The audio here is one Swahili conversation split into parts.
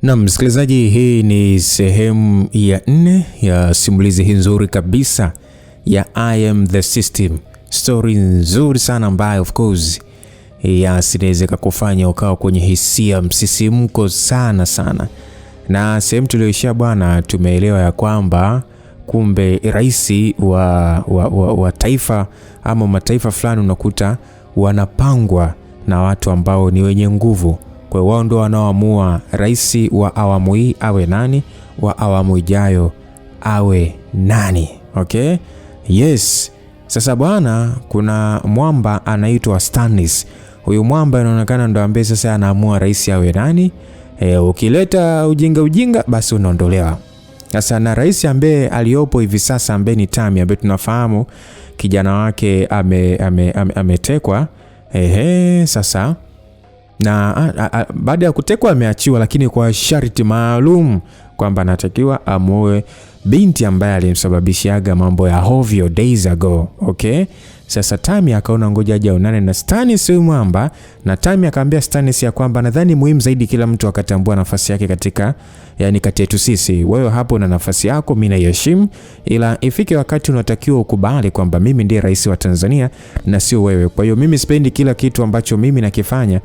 Na msikilizaji, hii ni sehemu ya 4 ya simulizi hii nzuri kabisa ya I Am The System. Story nzuri sana ambayo of course sinaweza kukufanya ukawa kwenye hisia msisimko sana. Na sehemu tulioishia bwana, tumeelewa ya kwamba kumbe rais wa taifa ama mataifa fulani unakuta wanapangwa na watu ambao ni wenye nguvu. Kwa hiyo wao ndio wanaoamua rais wa awamu hii awe nani, wa awamu ijayo awe nani. Okay? Yes. Sasa bwana, kuna mwamba anaitwa Stannis. Huyu mwamba inaonekana ndo ambaye sasa anaamua rais awe nani. Ukileta ujinga basi unaondolewa. Sasa na rais ambaye aliopo hivi sasa ambaye ni Tami, ambaye tunafahamu kijana wake ametekwa. Sasa na baada ya kutekwa ameachiwa, lakini kwa sharti maalum kwamba anatakiwa amuoe binti ambaye alimsababishiaga mambo ya hovyo days ago. Okay? Sasa Tami akaona ngoja aje aonane na Stannis huyu mwamba, na Tami akaambia Stannis ya kwamba nadhani muhimu zaidi kila mtu akatambua nafasi yake katika, yani kati yetu sisi. Wewe hapo na nafasi yako mimi naiheshimu, ila ifike wakati unatakiwa ukubali kwamba mimi ndiye rais wa Tanzania na sio wewe. Kwa hiyo mimi sipendi kila kitu ambacho mimi nakifanya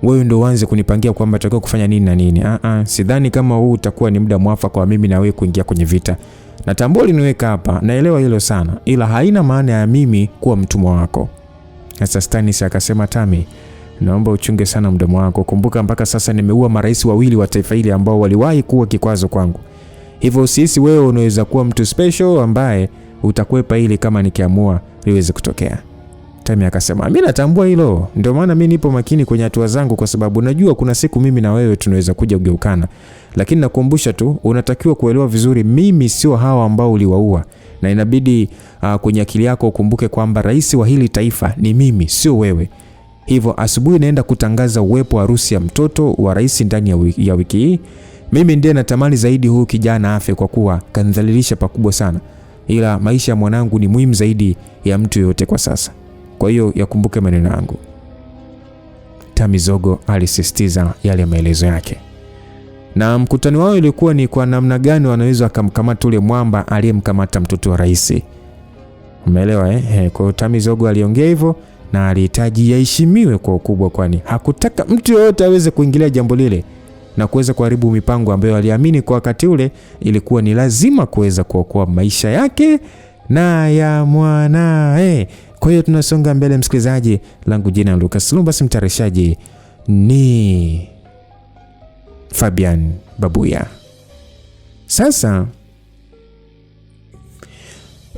wewe ndio uanze kunipangia kwamba natakiwa kufanya nini na nini. Sidhani kama huu utakuwa ni muda mwafaka wa mimi na wewe kuingia kwenye vita. Natambua uliniweka hapa, naelewa hilo sana, ila haina maana ya mimi kuwa mtumwa wako. Sasa Stannis akasema, Tami, naomba uchunge sana mdomo wako. Kumbuka mpaka sasa nimeua marais wawili wa taifa hili ambao waliwahi kuwa kikwazo kwangu. Hivyo sisi wewe unaweza kuwa mtu special ambaye utakwepa ili kama nikiamua liweze kutokea. Tami akasema, mimi natambua hilo. Ndio maana mimi nipo makini kwenye hatua zangu, kwa sababu najua kuna siku mimi na wewe tunaweza kuja kugeukana. Lakini nakukumbusha tu, unatakiwa kuelewa vizuri mimi sio hawa ambao uliwaua. Na inabidi kwenye akili yako ukumbuke kwamba rais wa hili taifa ni mimi, sio wewe. Hivyo asubuhi naenda kutangaza uwepo wa harusi ya mtoto wa rais ndani ya wiki hii. Mimi ndiye natamani zaidi huyu kijana afe kwa kuwa kanidhalilisha pakubwa sana. Ila maisha ya mwanangu ni muhimu zaidi ya mtu yote kwa sasa. Kwa hiyo yakumbuke maneno yangu. Tami Zogo alisisitiza yale maelezo yake. Na mkutano wao ilikuwa ni kwa namna gani wanaweza kumkamata ule mwamba aliyemkamata mtoto wa rais. Umeelewa Kwa hiyo Tami Zogo aliongea hivyo na alihitaji yaheshimiwe kwa ukubwa, kwani hakutaka mtu yote aweze kuingilia jambo lile na kuweza kuharibu mipango ambayo aliamini kwa wakati ule ilikuwa ni lazima kuweza kuokoa maisha yake na ya mwanae. Kwa hiyo tunasonga mbele msikilizaji, langu jina Lucas Lumba, mtayarishaji ni Fabian Babuya. Sasa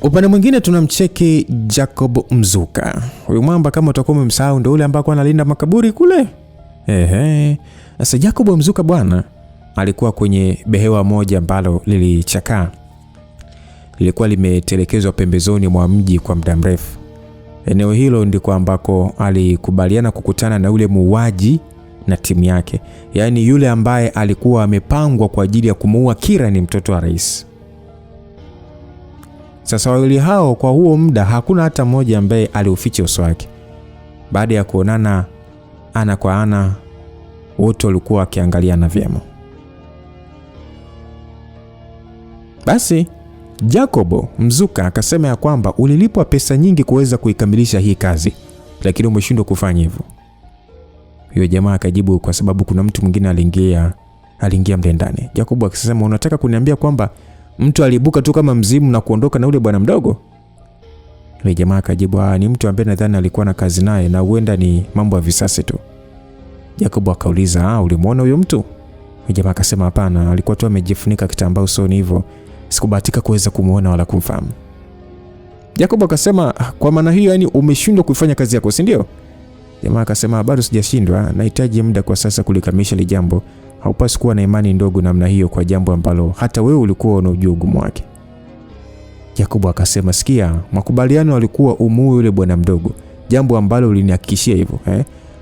upande mwingine tunamcheki Jacob Mzuka. Huyu mwamba kama utakuwa umemsahau ndio ule ambao analinda makaburi kule. Sasa Jacob Mzuka bwana alikuwa kwenye behewa moja ambalo lilichakaa. Lilikuwa limetelekezwa pembezoni mwa mji kwa muda mrefu. Eneo hilo ndiko ambako alikubaliana kukutana na yule muuaji na timu yake. Yaani yule ambaye alikuwa amepangwa kwa ajili ya kumuua Kira ni mtoto wa rais. Sasa wawili hao kwa huo muda hakuna hata mmoja ambaye aliuficha uso wake. Baada ya kuonana ana kwa ana, wote walikuwa wakiangaliana vyema. Basi Jacob Mzuka akasema ya kwamba ulilipwa pesa nyingi kuweza kuikamilisha hii kazi, lakini umeshindwa kufanya hivyo. Huyo jamaa akajibu, kwa sababu kuna mtu mwingine aliingia mle ndani. Jacob akasema, unataka kuniambia kwamba mtu aliibuka tu kama mzimu na kuondoka na ule bwana mdogo? Yule jamaa akajibu, ni mtu ambaye nadhani alikuwa na kazi naye na huenda ni mambo ya visasi tu. Jacob akauliza, ulimuona huyo mtu? Yule jamaa akasema, hapana, alikuwa tu amejifunika kitambaa usoni hivyo. Sikubahatika kuweza kumuona wala kumfahamu. Jacob akasema, kwa maana hiyo yani umeshindwa kufanya kazi yako, si ndio? Jamaa akasema, bado sijashindwa, nahitaji muda kwa sasa kulikamilisha ile jambo. Haupaswi kuwa na imani ndogo namna hiyo kwa jambo ambalo hata wewe ulikuwa unajua ugumu wake. Jacob akasema, sikia, makubaliano alikuwa umuue yule bwana mdogo, jambo ambalo ulinihakikishia hivyo.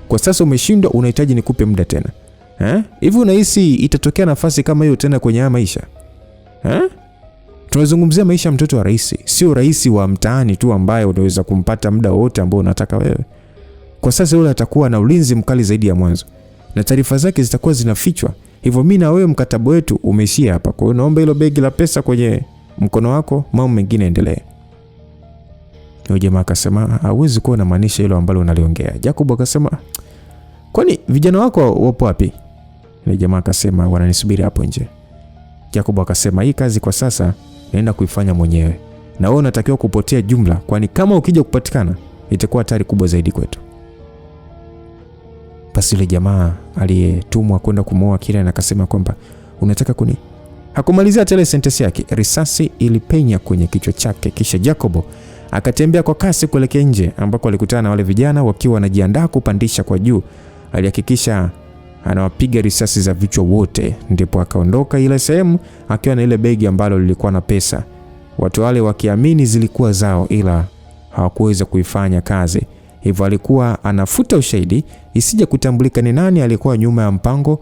Kwa sasa umeshindwa, unahitaji nikupe muda tena. Hivi unahisi itatokea nafasi kama hiyo tena kwenye haya maisha? Tunazungumzia maisha ya mtoto wa rais, sio rais wa mtaani tu ambaye unaweza kumpata muda wote ambao unataka wewe. Kwa sasa yule atakuwa na ulinzi mkali zaidi ya mwanzo. na taarifa zake zitakuwa zinafichwa. Hivyo mimi na wewe mkataba wetu umeishia hapa. Kwa hiyo naomba hilo begi la pesa kwenye mkono wako, mambo mengine endelee. Yule jamaa akasema hauwezi kuwa unamaanisha hilo ambalo unaliongea. Jacob akasema kwani vijana wako wapo wapi? Yule jamaa akasema wananisubiri hapo nje. Jacob akasema hii kazi kwa sasa naenda kuifanya mwenyewe, na wewe unatakiwa kupotea jumla, kwani kama ukija kupatikana itakuwa hatari kubwa zaidi kwetu. Basi yule jamaa aliyetumwa kwenda kumuoa Kilian akasema kwamba unataka kuni. Hakumalizia tele sentence yake, risasi ilipenya kwenye kichwa chake. Kisha Jacob akatembea kwa kasi kuelekea nje ambako alikutana na wale vijana wakiwa wanajiandaa kupandisha kwa juu. Alihakikisha anawapiga risasi za vichwa wote, ndipo akaondoka ile sehemu akiwa na ile begi ambalo lilikuwa na pesa. Watu wale wakiamini zilikuwa zao, ila hawakuweza kuifanya kazi. Hivyo alikuwa anafuta ushahidi isije kutambulika ni nani alikuwa nyuma ya mpango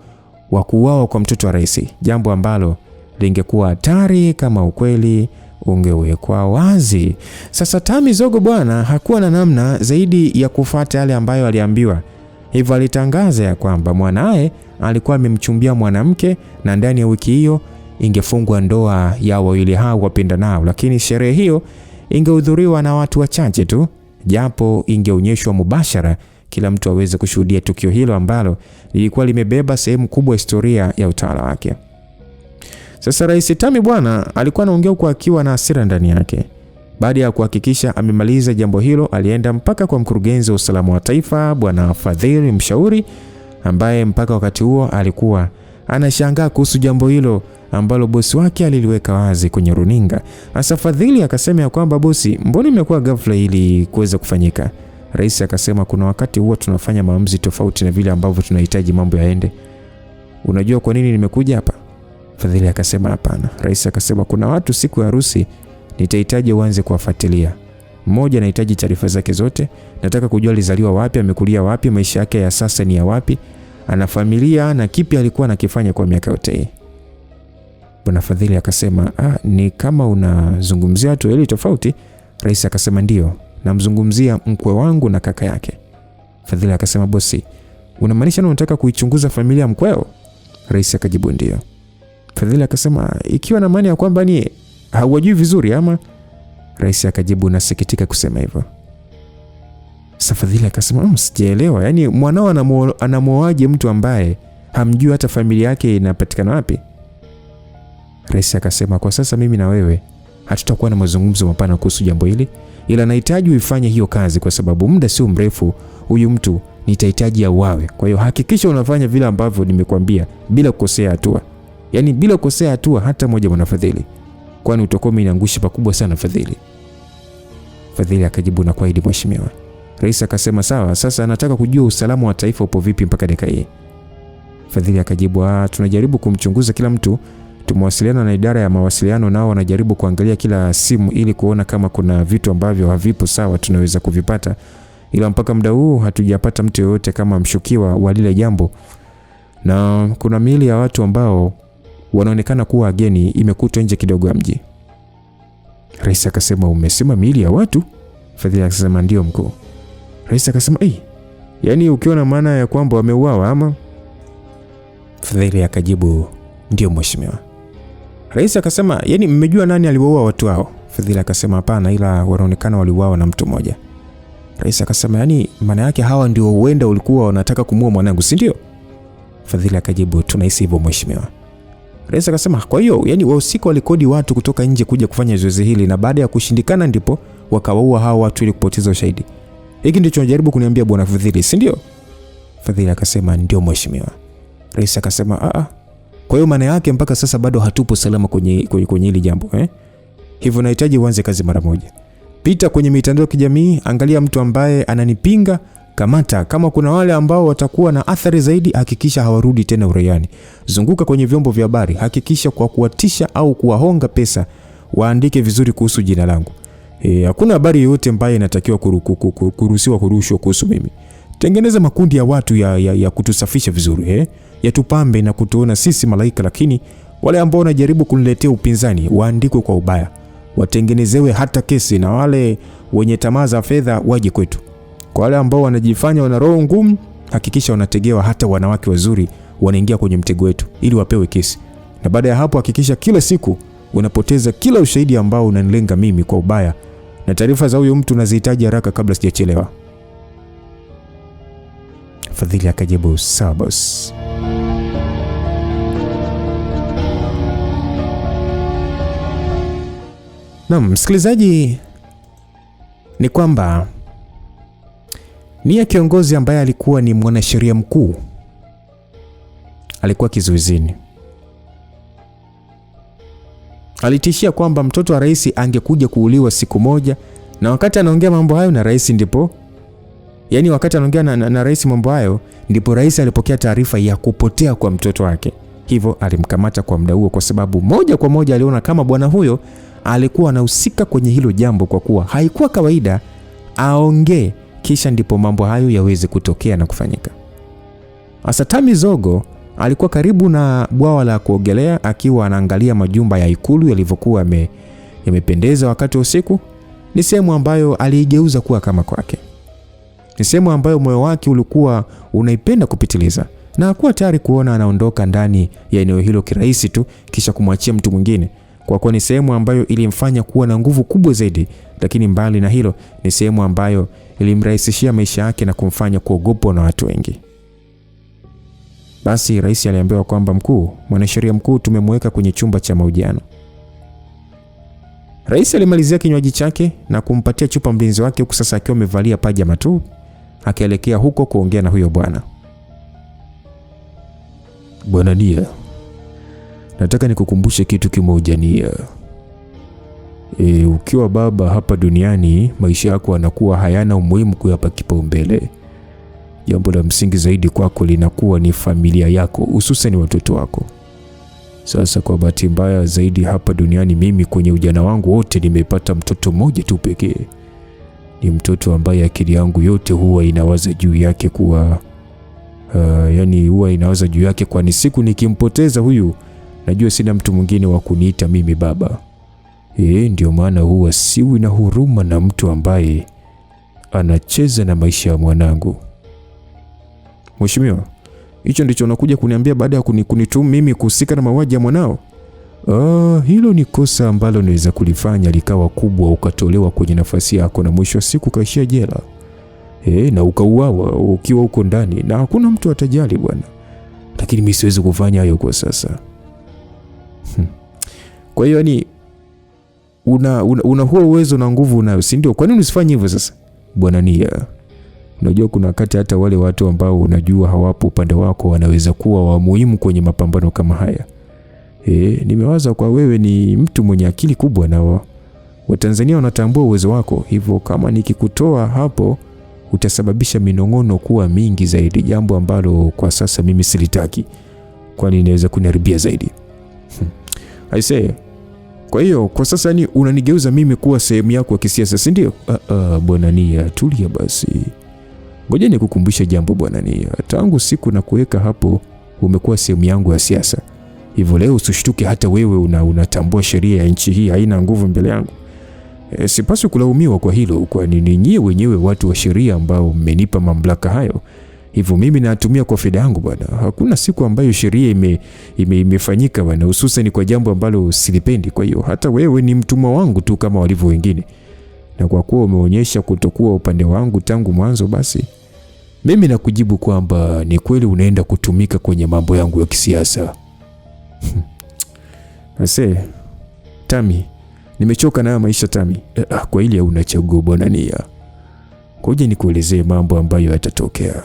wa kuuawa kwa mtoto wa rais, jambo ambalo lingekuwa hatari kama ukweli ungewekwa wazi. Sasa Tami Zogo bwana hakuwa na namna zaidi ya kufuata yale ambayo aliambiwa. Hivyo alitangaza ya kwamba mwanae alikuwa amemchumbia mwanamke na ndani ya wiki hiyo ingefungwa ndoa ya wawili hao wapendanao, lakini sherehe hiyo ingehudhuriwa na watu wachache tu, japo ingeonyeshwa mubashara kila mtu aweze kushuhudia tukio hilo ambalo lilikuwa limebeba sehemu kubwa historia ya utawala wake. Sasa Rais Tami bwana alikuwa anaongea kwa akiwa na hasira ndani yake. Baada ya kuhakikisha amemaliza jambo hilo, alienda mpaka kwa mkurugenzi wa usalama wa taifa Bwana Fadhili Mshauri, ambaye mpaka wakati huo alikuwa anashangaa kuhusu jambo hilo ambalo bosi wake aliliweka wazi kwenye runinga. Asa Fadhili akasema ya kwamba bosi, mbona imekuwa ghafla ili kuweza kufanyika? Rais akasema kuna wakati huwa tunafanya maamuzi tofauti na vile ambavyo tunahitaji mambo yaende. Unajua kwa nini nimekuja hapa? Fadhili akasema hapana. Rais akasema kuna watu siku ya harusi nitahitaji uanze kuwafuatilia. Mmoja anahitaji taarifa zake zote. Nataka kujua alizaliwa wapi, amekulia wapi, maisha yake ya sasa ni ya wapi, ana familia na kipi alikuwa anakifanya kwa miaka yote. Bwana Fadhili akasema ni kama unazungumzia watu wawili tofauti. Rais akasema ndio, namzungumzia mkwe wangu na kaka yake. Fadhili akasema bosi, unamaanisha unataka kuichunguza familia ya mkweo? Rais akajibu ndio. Fadhili akasema ikiwa na maana ya kwamba ni hawajui vizuri ama? Rais akajibu nasikitika kusema hivyo. Fadhili akasema sijaelewa, yani mwanao anamuoaje mtu ambaye hamjui hata familia yake inapatikana wapi? Rais akasema kwa sasa mimi na wewe hatutakuwa na mazungumzo mapana kuhusu jambo hili, ila nahitaji uifanye hiyo kazi kwa sababu muda sio mrefu huyu mtu nitahitaji auawe. Kwa hiyo hakikisha unafanya vile ambavyo nimekuambia bila kukosea hatua. Yaani bila kukosea hatua hata moja Bwana Fadhili. Kwani utakuwa umeniangusha pakubwa sana Fadhili. Fadhili akajibu na kuahidi mheshimiwa. Rais akasema sawa, sasa anataka kujua usalama wa taifa upo vipi mpaka dakika hii. Fadhili akajibu tunajaribu kumchunguza kila mtu. Tumewasiliana na idara ya mawasiliano, nao wanajaribu kuangalia kila simu ili kuona kama kuna vitu ambavyo havipo sawa tunaweza kuvipata. Ila mpaka muda huu hatujapata mtu yoyote kama mshukiwa wa lile jambo. Na kuna miili ya watu ambao wanaonekana kuwa wageni imekutwa nje kidogo ya mji. Rais akasema umesema miili ya watu? Fadhili akasema ndio mkuu. Rais akasema yani ukiwa na maana ya kwamba wameuawa ama? Fadhili akajibu ndio mheshimiwa. Rais akasema yani mmejua nani aliwaua watu hao? Fadhili akasema hapana, ila wanaonekana waliuawa na mtu mmoja. Rais akasema yani maana yake hawa ndio huenda ulikuwa wanataka kumuua mwanangu, si ndio? Fadhili akajibu tunahisi hivyo mheshimiwa. Rais akasema kwa hiyo yani wahusika walikodi watu kutoka nje kuja kufanya zoezi hili na baada ya kushindikana ndipo wakawaua hao watu ili kupoteza ushahidi. Hiki ndicho unajaribu kuniambia Bwana Fadhili, si ndio? Fadhili akasema ndio mheshimiwa. Rais akasema kwa hiyo maana yake mpaka sasa bado hatupo salama kwenye hili jambo Hivyo nahitaji uanze kazi mara moja. Pita kwenye mitandao ya kijamii, angalia mtu ambaye ananipinga, kamata. Kama kuna wale ambao watakuwa na athari zaidi, hakikisha hawarudi tena uraiani. Zunguka kwenye vyombo vya habari, hakikisha kwa kuwatisha au kuwahonga pesa waandike vizuri kuhusu jina langu. Hakuna habari yoyote ambayo inatakiwa kuruhusiwa kurushwa kuhusu mimi. Tengeneza makundi ya watu ya kutusafisha vizuri yatupambe na kutuona sisi malaika, lakini wale ambao wanajaribu kuniletea upinzani waandikwe kwa ubaya, watengenezewe hata kesi, na wale wenye tamaa za fedha waje kwetu. Kwa wale ambao wanajifanya wana roho ngumu, hakikisha wanategewa hata wanawake wazuri wanaingia kwenye mtego wetu ili wapewe kesi. Na baada ya hapo hakikisha kila siku unapoteza kila ushahidi ambao unanilenga mimi kwa ubaya, na taarifa za huyo mtu nazihitaji haraka kabla sijachelewa." Fadhili akajibu, "Sawa boss." Msikilizaji, ni kwamba Nia, kiongozi ambaye alikuwa ni mwanasheria mkuu, alikuwa kizuizini. Alitishia kwamba mtoto wa rais angekuja kuuliwa siku moja, na wakati anaongea mambo hayo na rais ndipo wakati anaongea na rais mambo hayo ndipo rais alipokea taarifa ya kupotea kwa mtoto wake. Hivyo alimkamata kwa muda huo kwa sababu moja kwa moja aliona kama bwana huyo alikuwa anahusika kwenye hilo jambo, kwa kuwa haikuwa kawaida aongee kisha ndipo mambo hayo yaweze kutokea na kufanyika. Asa Tami Zogo alikuwa karibu na bwawa la kuogelea akiwa anaangalia majumba ya ikulu yalivyokuwa yamependeza wakati wa usiku. Ni sehemu ambayo aliigeuza kuwa kama kwake. Ni sehemu ambayo moyo wake ulikuwa unaipenda kupitiliza, na hakuwa tayari kuona anaondoka ndani ya eneo hilo kirahisi tu kisha kumwachia mtu mwingine, kwa kuwa ni sehemu ambayo ilimfanya kuwa na nguvu kubwa zaidi. Lakini mbali na hilo, ni sehemu ambayo ilimrahisishia maisha yake na kumfanya kuogopwa na watu wengi. Basi rais aliambiwa kwamba mwanasheria mkuu tumemweka kwenye chumba cha mahojiano. Rais alimalizia kinywaji chake na kumpatia chupa mlinzi wake, huku sasa akiwa amevalia pajama tu, akielekea huko kuongea na huyo bwana. "Bwana Nia, nataka nikukumbushe kitu kimoja Nia. Ukiwa baba hapa duniani, maisha yako yanakuwa hayana umuhimu kuyapa kipaumbele. Jambo la msingi zaidi kwako linakuwa ni familia yako, hususan watoto wako. Sasa kwa bahati mbaya zaidi hapa duniani, mimi kwenye ujana wangu wote nimepata mtoto mmoja tu pekee. Ni mtoto ambaye akili yangu yote huwa inawaza juu yake huwa inawaza juu yake, kwani siku nikimpoteza huyu najua sina mtu mwingine wa kuniita mimi baba. Ndio maana huwa siwi na huruma na mtu ambaye anacheza na maisha ya mwanangu." "Mheshimiwa, hicho ndicho unakuja kuniambia baada ya kunitumu mimi kuhusika na mauaji ya mwanao?" Hilo ni kosa ambalo naweza kulifanya likawa kubwa, ukatolewa kwenye nafasi yako na mwisho wa siku kaishia jela. Na ukauawa ukiwa huko ndani na hakuna mtu atajali bwana. Lakini mimi siwezi kufanya hayo kwa sasa." Kwa hiyo una huo uwezo na nguvu unayo, si ndio? Kwa nini usifanye hivyo sasa? Bwana Nia, unajua kuna wakati hata wale watu ambao unajua hawapo upande wako wanaweza kuwa wa muhimu kwenye mapambano kama haya. Nimewaza kwa wewe ni mtu mwenye akili kubwa na Watanzania wanatambua uwezo wako, hivyo kama nikikutoa hapo utasababisha minong'ono kuwa mingi zaidi, jambo ambalo kwa sasa mimi silitaki, kwani inaweza kuniharibia zaidi. I say, kwa hiyo kwa sasa unanigeuza mimi kuwa sehemu yako ya kisiasa, si ndio? Bwana Nia, tulia basi. Ngoja nikukumbushe jambo Bwana Nia. Tangu siku na kuweka hapo umekuwa sehemu yangu ya siasa. Hivyo leo usishtuke hata wewe unatambua sheria ya nchi hii haina nguvu mbele yangu. Sipaswi kulaumiwa kwa hilo, kwani ni nyinyi wenyewe watu wa sheria ambao mmenipa mamlaka hayo. Hivyo mimi natumia kwa faida yangu bwana. Hakuna siku ambayo sheria imefanyika bwana, hususan kwa jambo ambalo silipendi. Kwa hiyo hata wewe ni mtumwa wangu tu kama walivyo wengine. Na kwa kuwa umeonyesha kutokuwa upande wangu tangu mwanzo, basi mimi nakujibu kwamba ni kweli unaenda kutumika kwenye mambo yangu ya kisiasa. Ase, Tami, nimechoka na maisha Tami. Kwa hili hauna chaguo Bwana Nia. Ngoja nikuelezee mambo ambayo yatatokea.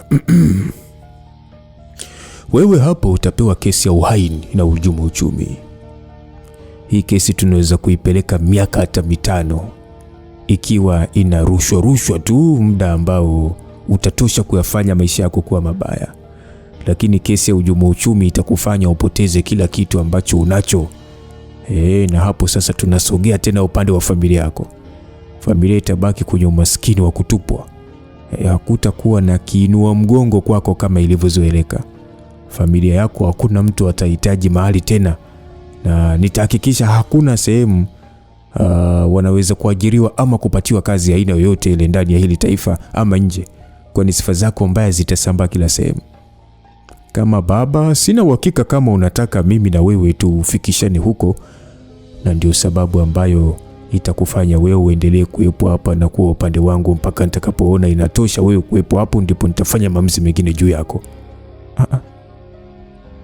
Wewe hapo utapewa kesi ya uhaini na hujumu uchumi. Hii kesi tunaweza kuipeleka miaka hata 5 ikiwa inarushwa tu, muda ambao utatosha kuyafanya maisha yako kuwa mabaya. Lakini kesi ya hujumu uchumi itakufanya upoteze kila kitu ambacho unacho. Na hapo sasa tunasogea tena upande wa familia yako. Familia itabaki kwenye umaskini wa kutupwa. Hakutakuwa na kiinua mgongo kwako kama ilivyozoeleka. Familia yako hakuna mtu atahitaji mahali tena, na nitahakikisha hakuna sehemu wanaweza kuajiriwa ama kupatiwa kazi ya aina yoyote ile ndani ya hili taifa ama nje. kwani sifa zako mbaya zitasambaa kila sehemu. Kama baba, sina uhakika kama unataka mimi na wewe tufikishane huko, na ndio sababu ambayo itakufanya wewe uendelee kuwepo hapa na kuwa upande wangu mpaka nitakapoona inatosha wewe kuwepo hapo, ndipo nitafanya maamuzi mengine juu yako.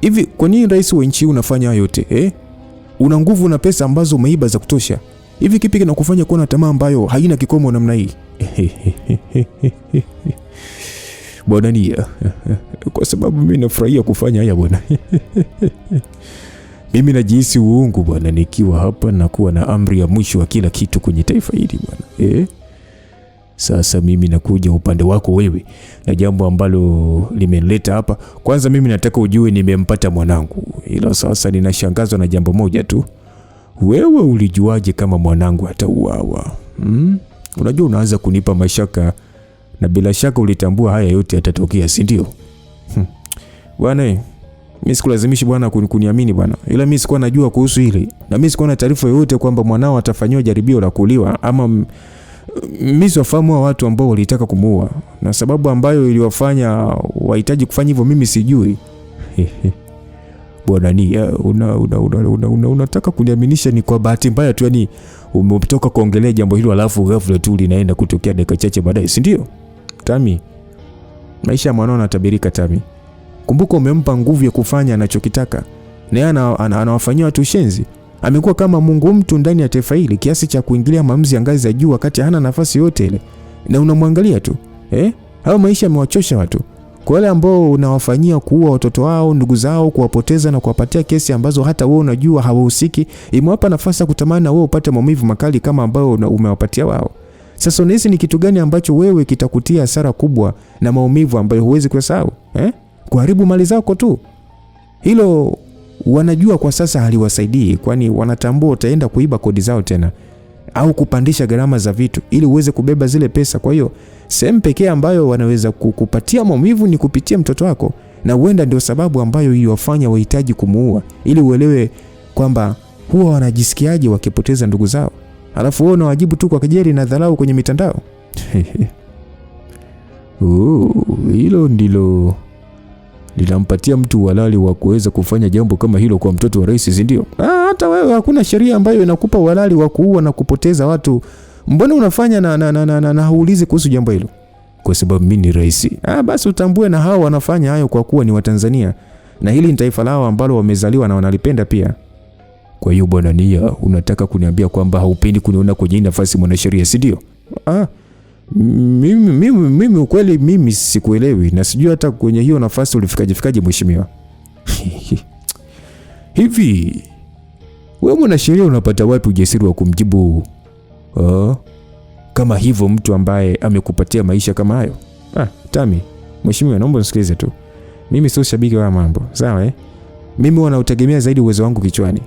Hivi kwa nini rais wa nchi unafanya hayo yote? Una nguvu na pesa ambazo umeiba za kutosha. Hivi kipi kinakufanya kuwa na tamaa ambayo haina kikomo namna hii? Bwana Nia, kwa sababu mimi nafurahia kufanya haya bwana. Mimi najihisi uungu bwana nikiwa hapa na kuwa na amri ya mwisho wa kila kitu kwenye taifa hili bwana. Sasa mimi nakuja upande wako wewe na jambo ambalo limenileta hapa. Kwanza mimi nataka ujue nimempata mwanangu. Ila sasa ninashangazwa na jambo moja tu. Wewe ulijuaje kama mwanangu atauawa? Unajua unaanza kunipa mashaka, na bila shaka ulitambua haya yote yatatokea, si ndio? Bwana, mimi sikulazimishi bwana kuniamini bwana. Ila mimi sikuwa najua kuhusu hili. Na mimi sikuwa na taarifa yoyote kwamba mwanao atafanywa jaribio la kuuliwa, ama mimi siwafahamu watu ambao walitaka kumuua. Na sababu ambayo iliwafanya wahitaji kufanya hivyo mimi sijui. Bwana Nia, unataka kuniaminisha ni kwa bahati mbaya tu, yani umetoka kuongelea jambo hilo alafu ghafla tu linaenda kutokea dakika chache baadaye, si ndio? Tami, maisha ya mwanao yanatabirika Tami. Kumbuka umempa nguvu ya kufanya anachokitaka. Na yeye anawafanyia watu ushenzi. Amekuwa kama Mungu mtu ndani ya taifa hili kiasi cha kuingilia maamuzi ya ngazi za juu wakati hana nafasi yote ile. Na unamwangalia tu. Hao maisha yamewachosha watu. Kwa wale ambao unawafanyia kuua watoto wao, ndugu zao, kuwapoteza na kuwapatia kesi ambazo hata wewe unajua hawahusiki, imewapa nafasi ya kutamani na wewe upate maumivu makali kama ambao umewapatia wao. Sasa unahisi ni kitu gani ambacho wewe kitakutia hasara kubwa na maumivu ambayo huwezi kusahau? Kuharibu mali zako tu. Hilo wanajua kwa sasa haliwasaidii, kwani wanatambua utaenda kuiba kodi zao tena au kupandisha gharama za vitu ili uweze kubeba zile pesa. Kwa hiyo sehemu pekee ambayo wanaweza kukupatia maumivu ni kupitia mtoto wako, na huenda ndio sababu ambayo iliwafanya wahitaji kumuua, ili uelewe kwamba huwa wanajisikiaje wakipoteza ndugu zao. Alafu wewe unawajibu tu kwa kejeli na dharau kwenye mitandao. Hilo ndilo linampatia mtu uhalali wa kuweza kufanya jambo kama hilo kwa mtoto wa rais, si ndio? Hata wewe hakuna sheria ambayo inakupa uhalali wa kuua na kupoteza watu. Mbona unafanya na hauulizi kuhusu jambo hilo? Kwa sababu mimi ni rais. Basi utambue na hao wanafanya hayo kwa kuwa ni Watanzania, na hili ni taifa lao ambalo wamezaliwa na wanalipenda pia. Kwa hiyo Bwana Nia, unataka kuniambia kwamba haupendi kuniona kwenye nafasi mwanasheria, si ndio? Mimi ukweli mimi sikuelewi, na sijui hata kwenye hiyo nafasi ulifikaje mheshimiwa. Hivi wewe mwanasheria unapata wapi ujasiri wa kumjibu kama hivyo mtu ambaye amekupatia maisha kama hayo? Tami, mheshimiwa, naomba nisikilize tu. Mimi sio shabiki wa mambo, sawa? Mimi wanautegemea zaidi uwezo wangu kichwani.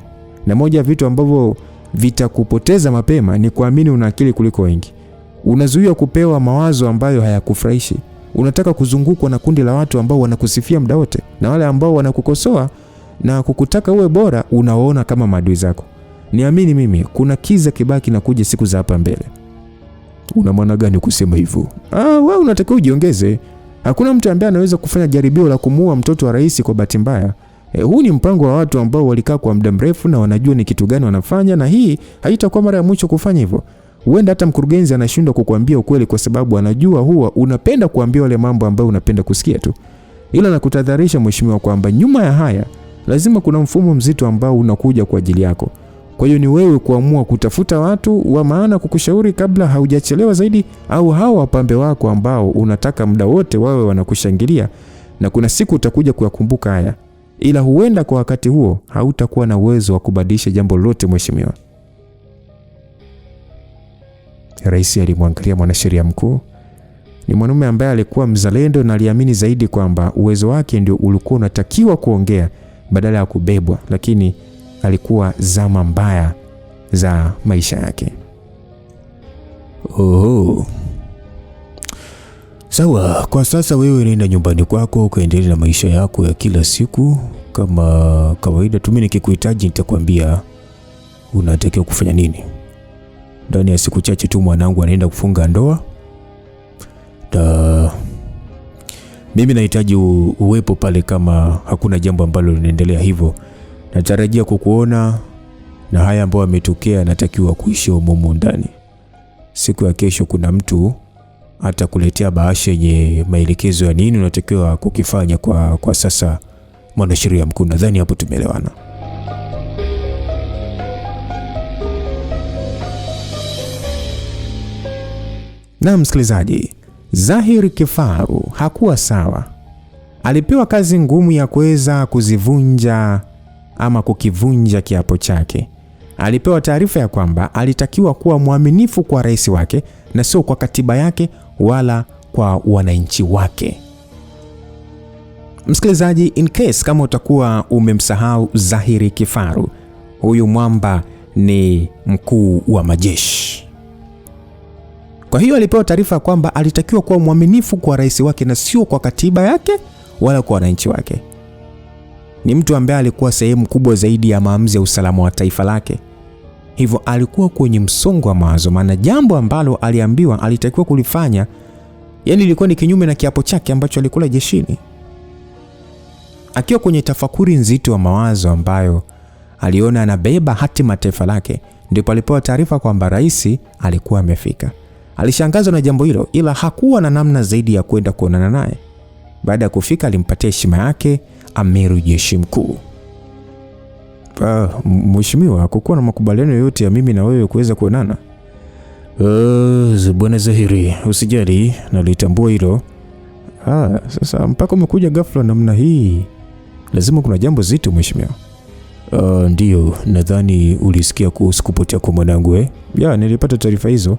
Na moja ya vitu ambavyo vitakupoteza mapema ni kuamini una akili kuliko wengi. Unazuia kupewa mawazo ambayo hayakufurahishi. Unataka kuzungukwa na kundi la watu ambao wanakusifia muda wote, na wale ambao wanakukosoa na kukutaka uwe bora unaona kama maadui zako. Niamini mimi, kuna kiza kibaki na kuja siku za hapa mbele. Una maana gani kusema hivyo? Wewe unatakiwa ujiongeze. Hakuna mtu ambaye anaweza kufanya jaribio la kumuua mtoto wa rais kwa bahati mbaya. Huu ni mpango wa watu ambao walikaa kwa muda mrefu na wanajua ni kitu gani wanafanya, na hii haitakuwa mara ya mwisho kufanya hivyo. Huenda hata mkurugenzi anashindwa kukuambia ukweli kwa sababu anajua huwa unapenda kuambia wale mambo ambayo unapenda kusikia tu. Ila nakutadharisha mheshimiwa kwamba nyuma ya haya lazima kuna mfumo mzito ambao unakuja kwa ajili yako. Kwa hiyo ni wewe kuamua kutafuta watu wa maana kukushauri kabla haujachelewa zaidi, au hao wapambe wako ambao unataka muda wote wawe wanakushangilia, na kuna siku utakuja kuyakumbuka haya. Ila huenda kwa wakati huo hautakuwa na uwezo wa kubadilisha jambo lolote mheshimiwa. Rais alimwangalia mwanasheria mkuu. Ni mwanamume ambaye alikuwa mzalendo na aliamini zaidi kwamba uwezo wake ndio ulikuwa unatakiwa kuongea badala ya kubebwa, lakini alikuwa zama mbaya za maisha yake. Sawa, kwa sasa wewe nenda nyumbani kwako ukaendelea na maisha yako ya kila siku kama kawaida. Mimi nikikuhitaji nitakwambia unatakiwa kufanya nini. Ndani ya siku chache tu mwanangu anaenda kufunga ndoa. Mimi nahitaji uwepo pale kama hakuna jambo ambalo linaendelea, hivyo natarajia kukuona, na haya ambayo yametokea natakiwa kuishi humo ndani. Siku ya kesho kuna mtu atakuletea bahasha yenye maelekezo ya nini unatakiwa kukifanya kwa sasa, mwanasheria mkuu. Nadhani hapo tumeelewana. Na msikilizaji, Zahir Kifaru hakuwa sawa. Alipewa kazi ngumu ya kuweza kuzivunja ama kukivunja kiapo chake. Alipewa taarifa ya kwamba alitakiwa kuwa mwaminifu kwa rais wake na sio kwa katiba yake wala kwa wananchi wake. Msikilizaji, in case kama utakuwa umemsahau Zahir Kifaru, huyu mwamba ni mkuu wa majeshi. Kwa hiyo alipewa taarifa kwamba alitakiwa kuwa mwaminifu kwa rais wake na sio kwa katiba yake wala kwa wananchi wake. Ni mtu ambaye alikuwa sehemu kubwa zaidi ya maamuzi ya usalama wa taifa lake. Hivyo alikuwa kwenye msongo wa mawazo, maana jambo ambalo aliambiwa alitakiwa kulifanya, yani ilikuwa ni kinyume na kiapo chake ambacho alikula jeshini. Akiwa kwenye tafakuri nzito wa mawazo ambayo aliona anabeba hatima taifa lake, ndipo alipewa taarifa kwamba rais alikuwa amefika. Alishangazwa na jambo hilo, ila hakuwa na namna zaidi ya kwenda kuonana naye. Baada ya kufika, alimpatia heshima yake Amiri Jeshi Mkuu. Mheshimiwa, hakukuwa na makubaliano yoyote ya mimi na wewe kuweza kuonana. Bwana Zahiri, usijali, nalitambua hilo. Sasa mpaka umekuja ghafla namna hii, lazima kuna jambo zito mheshimiwa. Ndio, nadhani ulisikia kuhusu kupotea kwa mwanangu Ya, nilipata taarifa hizo.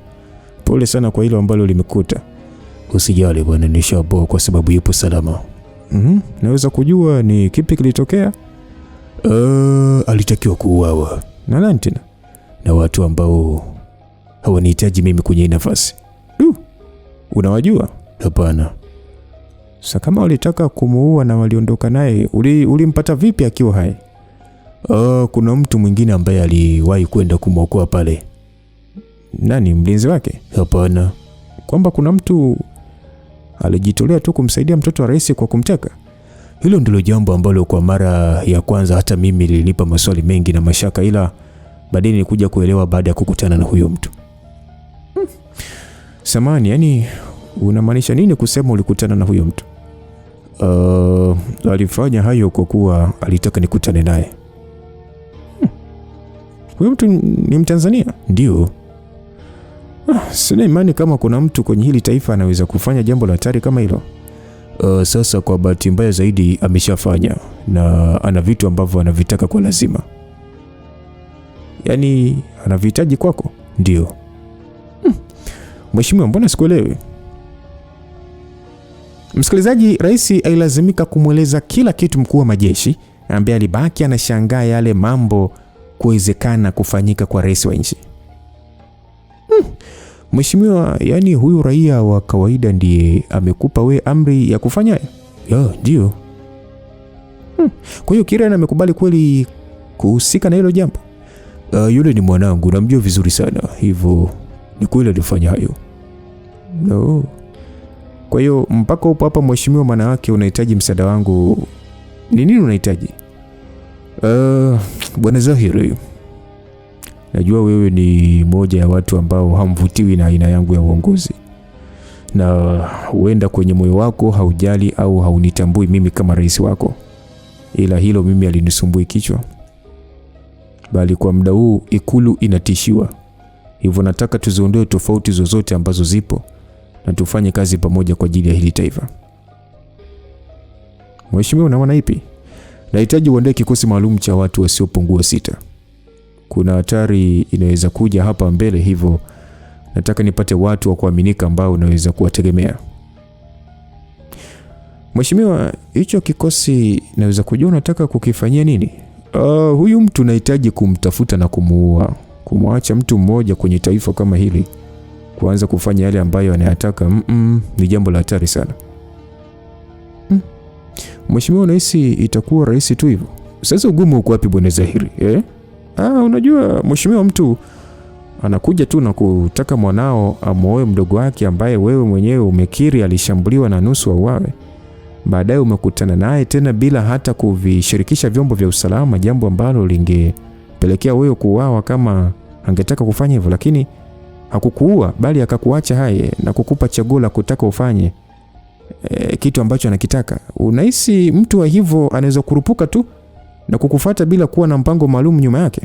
Pole sana kwa hilo ambalo limekuta. Usijali bwana, nishapoa kwa sababu yupo salama. Naweza kujua ni kipi kilitokea? Alitakiwa kuuawa. Na nani tena? Na watu ambao hawanihitaji mimi kwenye nafasi. Unawajua? Hapana. Sasa kama walitaka kumuua na waliondoka naye, ulimpata vipi akiwa hai? Kuna mtu mwingine ambaye aliwahi kwenda kumwokoa pale. Nani, mlinzi wake? Hapana. Kwamba kuna mtu alijitolea tu kumsaidia mtoto wa rais kwa kumteka? Hilo ndilo jambo ambalo kwa mara ya kwanza hata mimi lilinipa maswali mengi na mashaka, ila baadaye nilikuja kuelewa baada ya kukutana na huyo mtu. Samani, yani unamaanisha nini kusema ulikutana na huyo mtu? Alifanya hayo kwa kuwa alitaka nikutane naye. Huyo mtu ni Mtanzania? Ndio. Sina imani kama kuna mtu kwenye hili taifa anaweza kufanya jambo la hatari kama hilo. Sasa kwa bahati mbaya zaidi ameshafanya, na ana vitu ambavyo anavitaka kwa lazima. Yaani anavihitaji kwako? Ndio. Mheshimiwa, mbona sikuelewi? Msikilizaji, rais alilazimika kumweleza kila kitu mkuu wa majeshi, ambaye alibaki anashangaa yale mambo kuwezekana kufanyika kwa rais wa nchi. Mheshimiwa, yani huyu raia wa kawaida ndiye amekupa we amri ya kufanya? Ya, ndio. Kwa hiyo Kiran amekubali kweli kuhusika na hilo jambo? Yule ni mwanangu, namjua vizuri sana, hivyo ni kweli alifanya hayo. No. Kwa hiyo mpaka upo hapa mheshimiwa, maana yake unahitaji msaada wangu. Ni nini unahitaji? Bwana Zahiri, najua wewe ni moja ya watu ambao hamvutiwi na aina yangu ya uongozi, na huenda kwenye moyo wako haujali au haunitambui mimi kama rais wako, ila hilo mimi alinisumbui kichwa. Bali kwa muda huu ikulu inatishiwa, hivyo nataka tuziondoe tofauti zozote ambazo zipo na tufanye kazi pamoja kwa ajili ya hili taifa. Mheshimiwa, unaona ipi? Nahitaji uandae kikosi maalum cha watu wasiopungua 6. Kuna hatari inaweza kuja hapa mbele, hivyo nataka nipate watu wa kuaminika ambao unaweza kuwategemea. Mheshimiwa, hicho kikosi naweza kujua unataka kukifanyia nini? Huyu mtu nahitaji kumtafuta na kumuua. Kumwacha mtu mmoja kwenye taifa kama hili kuanza kufanya yale ambayo anayataka, ni jambo la hatari sana. Mheshimiwa, unahisi itakuwa rahisi tu hivyo? Sasa ugumu uko wapi bwana Zahiri? Unajua mheshimiwa, mtu anakuja tu na kutaka mwanao amuoe mdogo wake ambaye wewe mwenyewe umekiri alishambuliwa na nusu auawe. baadaye umekutana naye tena bila hata kuvishirikisha vyombo vya usalama, jambo ambalo lingepelekea wewe kuuawa kama angetaka kufanya hivyo, lakini hakukuua bali akakuacha hai na kukupa chaguo la kutaka ufanye kitu ambacho anakitaka. Unahisi mtu wa hivyo anaweza kurupuka tu na kukufuata bila kuwa na mpango maalum nyuma yake?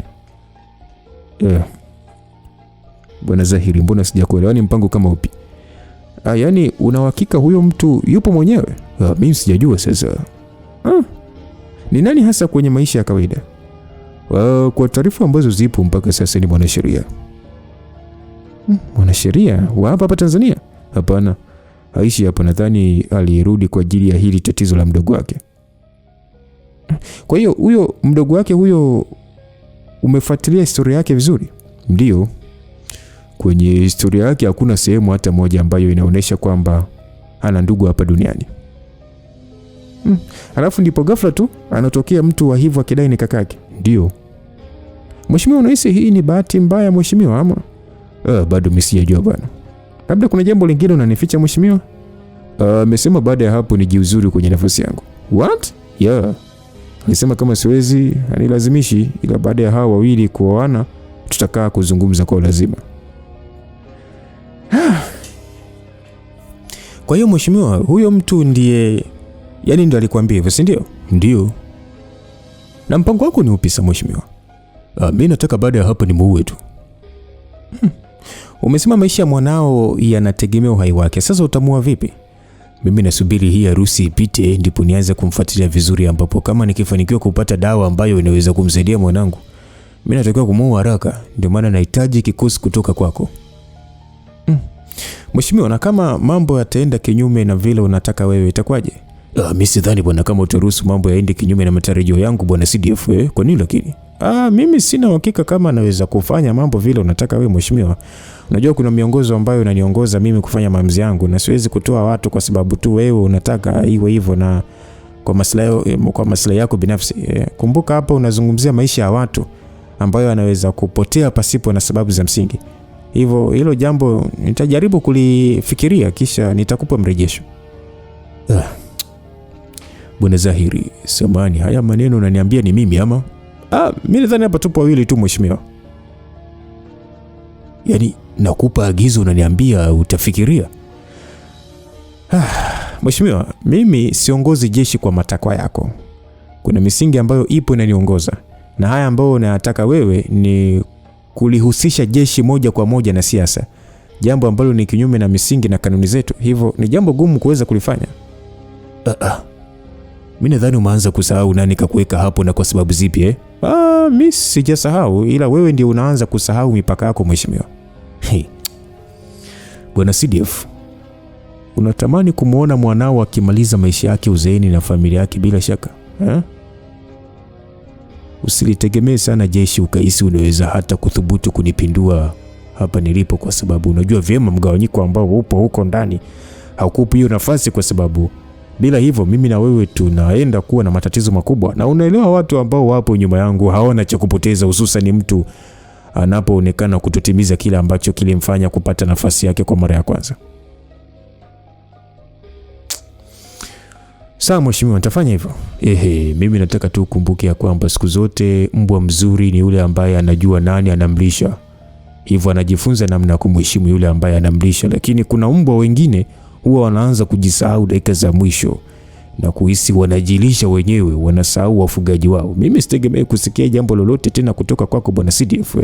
Bwana Zahiri, mbona sijakuelewa, ni mpango kama upi? Yaani una uhakika huyo mtu yupo mwenyewe? Mimi sijajua sasa. Ni nani hasa kwenye maisha ya kawaida? Kwa taarifa ambazo zipo mpaka sasa ni mwanasheria. Mwanasheria wa hapa Tanzania? Hapana, haishi hapa, nadhani alirudi kwa ajili ya hili tatizo la mdogo wake. Kwa hiyo huyo mdogo wake huyo umefuatilia historia yake vizuri? Ndio. Kwenye historia yake hakuna sehemu hata moja ambayo inaonyesha kwamba ana ndugu hapa duniani. Alafu ndipo ghafla tu anatokea mtu wa hivyo akidai ni kakake. Ndio. Mheshimiwa, unahisi hii ni bahati mbaya mheshimiwa ama? Bado mimi sijajua bwana. Labda kuna jambo lingine unanificha mheshimiwa? Amesema baada ya hapo nijiuzuru kwenye nafasi yangu. What? Yeah. Alisema kama siwezi anilazimishi, ila baada ya hao wawili kuoana tutakaa kuzungumza kwa lazima. Kwa hiyo mheshimiwa, huyo mtu ndiye, yani ndo alikwambia hivyo, si ndio? Ndio. Na mpango wako ni upi sasa mheshimiwa? Mimi nataka baada ya hapo nimuue tu. Umesema maisha ya mwanao yanategemea uhai wake. Sasa utamuua vipi? Mimi nasubiri hii harusi ipite ndipo nianze kumfuatilia vizuri, ambapo kama nikifanikiwa kupata dawa ambayo inaweza kumsaidia mwanangu, mimi natakiwa kumuua haraka. Ndio maana nahitaji kikosi kutoka kwako. Mheshimiwa, na kama mambo yataenda kinyume na vile unataka wewe itakuwaje? Mimi sidhani bwana kama utaruhusu mambo yaende kinyume na matarajio yangu bwana CDF. Kwa nini lakini? Mimi sina uhakika kama naweza kufanya mambo vile unataka wewe mheshimiwa. Unajua kuna miongozo ambayo inaniongoza mimi kufanya maamuzi yangu, na siwezi kutoa watu kwa sababu tu wewe unataka iwe hivyo na kwa maslahi yako binafsi. Kumbuka hapa unazungumzia maisha ya watu ambayo yanaweza kupotea pasipo na sababu za msingi. Hilo jambo nitajaribu kulifikiria kisha nitakupa mrejesho. Bwana Zahiri, samani, haya maneno unaniambia ni mimi ama? Mimi nadhani hapa tupo wawili tu mheshimiwa. Yaani nakupa agizo unaniambia utafikiria? Mheshimiwa, mimi siongozi jeshi kwa matakwa yako. Kuna misingi ambayo ipo inaniongoza, na haya ambayo unataka wewe ni kulihusisha jeshi moja kwa moja na siasa, jambo ambalo ni kinyume na misingi na kanuni zetu. Hivyo ni jambo gumu kuweza kulifanya. Mimi nadhani umeanza kusahau nani kakuweka hapo na kwa sababu zipi mimi sijasahau, ila wewe ndio unaanza kusahau mipaka yako mheshimiwa. Bwana CDF, unatamani kumuona mwanao akimaliza maisha yake uzeeni na familia yake bila shaka? Usilitegemee sana jeshi ukahisi unaweza hata kuthubutu kunipindua hapa nilipo, kwa sababu unajua vyema mgawanyiko ambao upo huko ndani haukupi hiyo nafasi, kwa sababu bila hivyo mimi na wewe tunaenda kuwa na matatizo makubwa. Na unaelewa watu ambao wapo nyuma yangu hawana cha kupoteza, hususan mtu anapoonekana kutotimiza kile ambacho kilimfanya kupata nafasi yake kwa mara ya kwanza. Sawa mheshimiwa, nitafanya hivyo. Mimi nataka tu ukumbuke ya kwamba siku zote mbwa mzuri ni yule ambaye anajua nani anamlisha. Hivyo anajifunza namna ya kumheshimu yule ambaye anamlisha, lakini kuna mbwa wengine huwa wanaanza kujisahau dakika za mwisho na kuhisi wanajilisha wenyewe, wanasahau wafugaji wao. Mimi sitegemei kusikia jambo lolote tena kutoka kwako bwana CDF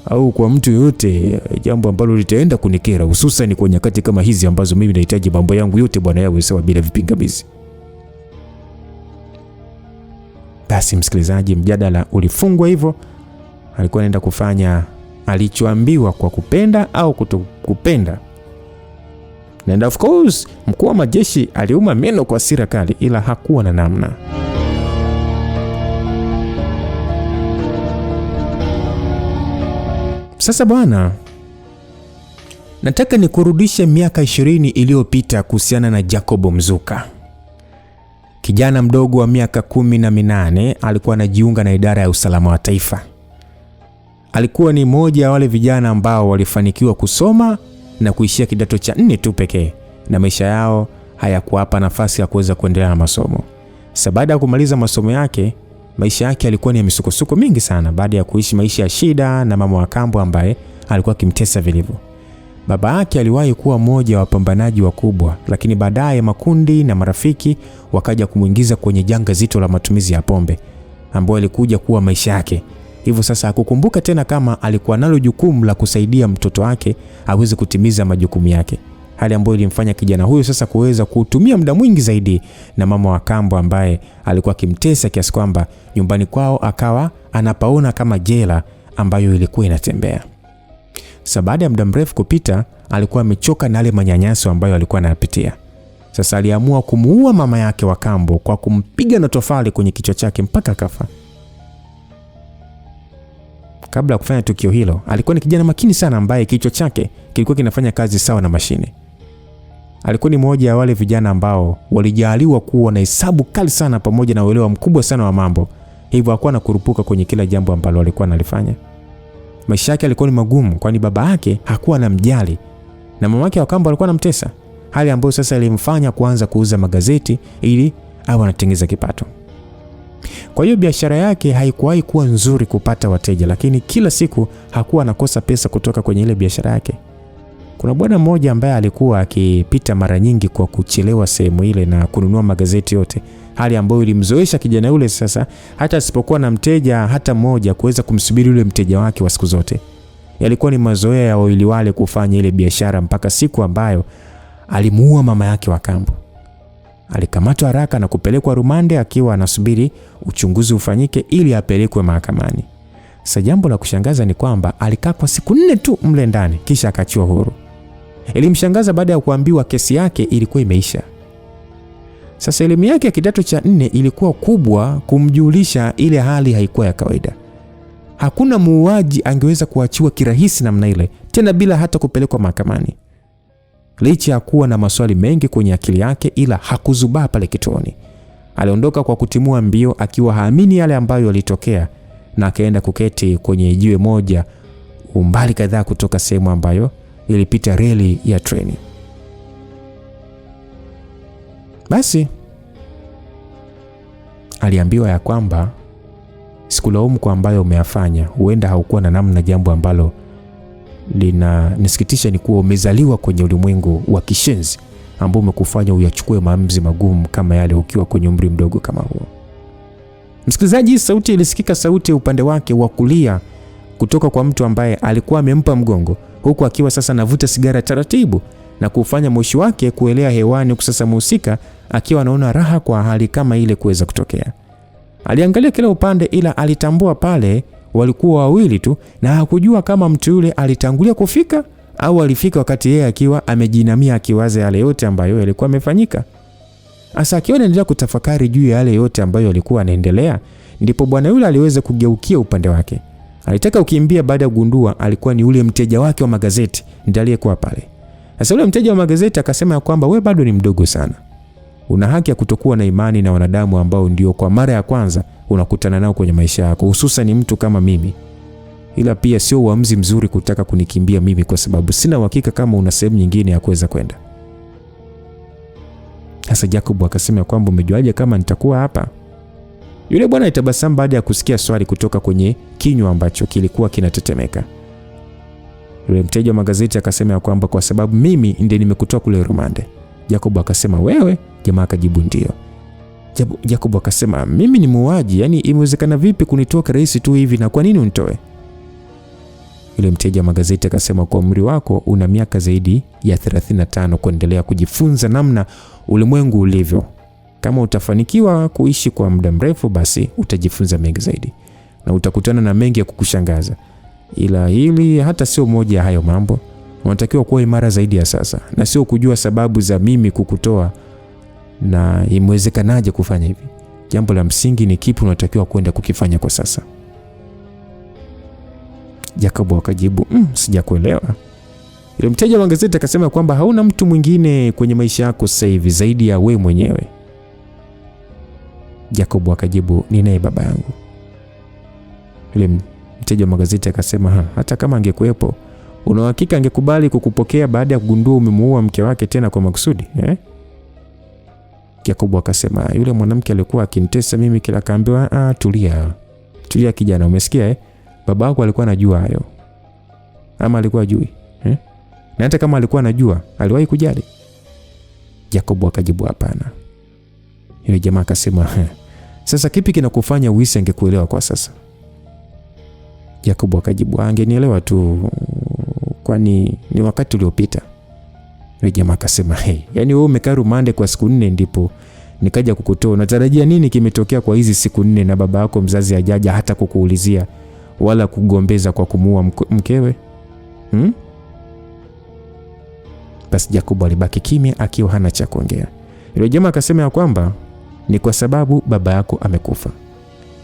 au kwa mtu yote, jambo ambalo litaenda kunikera, hususan kwa nyakati kama hizi ambazo mimi nahitaji mambo yangu yote bwana yawe sawa bila vipingamizi. Basi msikilizaji, mjadala ulifungwa hivyo. Alikuwa anaenda kufanya alichoambiwa kwa kupenda au kutokupenda. Na of course mkuu wa majeshi aliuma meno kwa hasira kali, ila hakuwa na namna. Sasa bwana, nataka nikurudishe miaka 20 iliyopita kuhusiana na Jacob Mzuka. Kijana mdogo wa miaka 18 alikuwa anajiunga na idara ya usalama wa taifa. Alikuwa ni mmoja wa wale vijana ambao walifanikiwa kusoma na kuishia kidato cha 4 tu pekee, na maisha yao hayakuwapa nafasi ya kuweza kuendelea na masomo. Sasa baada ya kumaliza masomo yake, maisha yake yalikuwa ni misukosuko mingi sana baada ya kuishi maisha ya shida na mama wa kambo ambaye alikuwa akimtesa vilivyo. Baba yake aliwahi kuwa mmoja wa wapambanaji wakubwa, lakini baadaye makundi na marafiki wakaja kumuingiza kwenye janga zito la matumizi ya pombe ambayo ilikuja kuwa maisha yake. Hivyo sasa hakukumbuka tena kama alikuwa nalo jukumu la kusaidia mtoto wake aweze kutimiza majukumu yake. Hali ambayo ilimfanya kijana huyo sasa kuweza kutumia muda mwingi zaidi na mama wa kambo ambaye alikuwa akimtesa kiasi kwamba nyumbani kwao akawa anapaona kama jela ambayo ilikuwa inatembea. Sasa baada ya muda mrefu kupita, alikuwa amechoka na yale manyanyaso ambayo alikuwa anayapitia. Sasa aliamua kumuua mama yake wa kambo kwa kumpiga na tofali kwenye kichwa chake mpaka akafa. Kabla ya kufanya tukio hilo, alikuwa ni kijana makini sana ambaye kichwa chake kilikuwa kinafanya kazi sawa na mashine. Alikuwa ni mmoja ya wale vijana ambao walijaliwa kuwa na hesabu kali sana pamoja na uelewa mkubwa sana wa mambo. Hivyo hakuwa anakurupuka kwenye kila jambo ambalo alikuwa analifanya. Maisha yake yalikuwa ni magumu kwani baba yake hakuwa anamjali na mama yake wa kambo alikuwa anamtesa. Hali ambayo sasa ilimfanya kuanza kuuza magazeti ili awe anatengeza kipato. Kwa hiyo biashara yake haikuwahi kuwa nzuri kupata wateja, lakini kila siku hakuwa anakosa pesa kutoka kwenye ile biashara yake. Kuna bwana mmoja ambaye alikuwa akipita mara nyingi kwa kuchelewa sehemu ile na kununua magazeti yote. Hali ambayo ilimzoesha kijana yule sasa hata asipokuwa na mteja hata mmoja kuweza kumsubiri yule mteja wake wa siku zote. Yalikuwa ni mazoea ya wawili wale kufanya ile biashara mpaka siku ambayo alimuua mama yake wa kambo. Alikamatwa haraka na kupelekwa rumande akiwa anasubiri uchunguzi ufanyike ili apelekwe mahakamani. Sasa jambo la kushangaza ni kwamba alikaa kwa siku 4 tu mle ndani kisha akaachiwa huru. Ilimshangaza baada ya kuambiwa kesi yake ilikuwa imeisha. Sasa elimu yake ya kidato cha 4 ilikuwa kubwa kumjulisha ile hali haikuwa ya kawaida. Hakuna muuaji angeweza kuachiwa kirahisi namna ile, tena bila hata kupelekwa mahakamani. Licha ya kuwa na maswali mengi kwenye akili yake, ila hakuzubaa pale kituoni. Aliondoka kwa kutimua mbio akiwa haamini yale ambayo yalitokea, na akaenda kuketi kwenye jiwe moja umbali kadhaa kutoka sehemu ambayo ilipita reli ya treni. Basi aliambiwa ya kwamba sikulaumu kwa ambayo umeyafanya, huenda haukuwa na namna. Jambo ambalo linanisikitisha ni kuwa umezaliwa kwenye ulimwengu wa kishenzi ambao umekufanya uyachukue maamuzi magumu kama yale ukiwa kwenye umri mdogo kama huo. Msikilizaji, sauti ilisikika, sauti upande wake wa kulia kutoka kwa mtu ambaye alikuwa amempa mgongo, huku akiwa sasa anavuta sigara taratibu na kufanya moshi wake kuelea hewani. Kusasa mhusika akiwa anaona raha kwa hali kama ile kuweza kutokea. Aliangalia kila upande, ila alitambua pale walikuwa wawili tu na hakujua kama mtu yule alitangulia kufika au alifika wakati yeye akiwa amejinamia akiwaza yale yote ambayo yalikuwa yamefanyika. Asa akiwa anaendelea kutafakari juu ya yale yote ambayo yalikuwa yanaendelea, ndipo bwana yule aliweza kugeukia upande wake. Alitaka kukimbia baada ya kugundua alikuwa ni yule mteja wake wa magazeti ndiye aliyekuwa pale. Sasa yule mteja wa magazeti akasema ya kwamba wewe bado ni mdogo sana. Una haki ya kutokuwa na imani na wanadamu ambao ndio kwa mara ya kwanza unakutana nao kwenye maisha yako, hususan ni mtu kama mimi. Ila pia sio uamuzi mzuri kutaka kunikimbia mimi kwa sababu sina uhakika kama una sehemu nyingine ya kuweza kwenda. Sasa Jacob akasema kwamba umejuaje kama nitakuwa hapa? Yule bwana alitabasamu baada ya kusikia swali kutoka kwenye kinywa ambacho kilikuwa kinatetemeka. Yule mteja wa magazeti akasema kwamba kwa sababu mimi ndiye nimekutoa kule rumande. Jacob akasema wewe? Jamaa akajibu ndio. Jacob akasema mimi ni muuaji, yani imewezekana vipi kunitoa kirahisi tu hivi na kwa nini unitoe? Yule mteja wa magazeti akasema kwa umri wako una miaka zaidi ya 35 kuendelea kujifunza namna ulimwengu ulivyo. Kama utafanikiwa kuishi kwa muda mrefu, basi utajifunza mengi zaidi na utakutana na mengi ya kukushangaza. Ila hili hata sio moja ya hayo mambo. Unatakiwa kuwa imara zaidi ya sasa na sio kujua sababu za mimi kukutoa na imewezekanaje kufanya hivi. Jambo la msingi ni kipi unatakiwa kwenda kukifanya kwa sasa. Jacob akajibu, sijakuelewa. Yule mteja wa gazeti akasema kwamba hauna mtu mwingine kwenye maisha yako sasa hivi zaidi ya wewe mwenyewe. Jacob akajibu, ninaye baba yangu. Yule mteja wa gazeti akasema, hata kama angekuepo, una hakika angekubali kukupokea baada ya kugundua umemuua mke wake tena kwa makusudi? Yakobo akasema, yule mwanamke alikuwa akinitesa mimi kila, akaambiwa tulia kijana, umesikia baba yako alikuwa anajua hayo. Ama alikuwa ajui? Na hata kama alikuwa anajua, aliwahi kujali? Yakobo akajibu hapana. Yule jamaa akasema, sasa kipi kinakufanya uhisi angekuelewa kwa sasa? Yakobo akajibu, angenielewa tu, kwani ni wakati uliopita. Yule jamaa akasema, yani wewe umekaa rumande kwa siku 4 ndipo nikaja kukutoa. Unatarajia nini kimetokea kwa hizi siku 4 na baba yako mzazi hajaja hata kukuulizia wala kugombeza kwa kumuua mkewe? Basi Yakobo alibaki kimya akiwa hana cha kuongea. Yule jamaa akasema ya kwamba ni kwa sababu baba yako amekufa.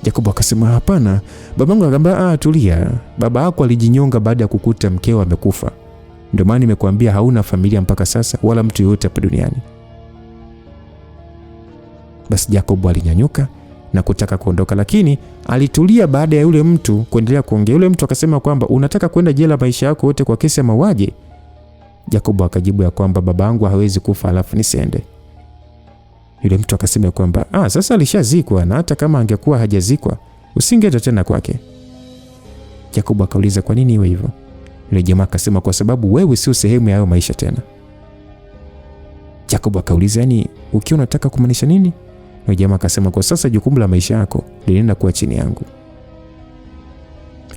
Yakobo akasema, hapana, babangu. Akamwambia, tulia, baba yako alijinyonga baada ya kukuta mkeo amekufa. Ndio maana nimekuambia hauna familia mpaka sasa wala mtu yote hapa duniani. Basi Yakobo alinyanyuka na kutaka kuondoka, lakini alitulia baada ya yule mtu kuendelea kuongea. Yule mtu akasema kwamba unataka kwenda jela maisha yako yote kwa kesi ya mauaji? Yakobo akajibu ya kwamba babangu hawezi kufa alafu nisiende. Yule mtu akasema kwamba sasa alishazikwa, na hata kama angekuwa hajazikwa usingeenda tena kwake. Yakobo akauliza, kwa nini iwe hivyo? Yule jamaa akasema, kwa sababu wewe sio sehemu ya hayo maisha tena. Yakobo akauliza, yani ukiwa unataka kumaanisha nini? Yule jamaa akasema, kwa sasa jukumu la maisha yako linaenda kuwa chini yangu.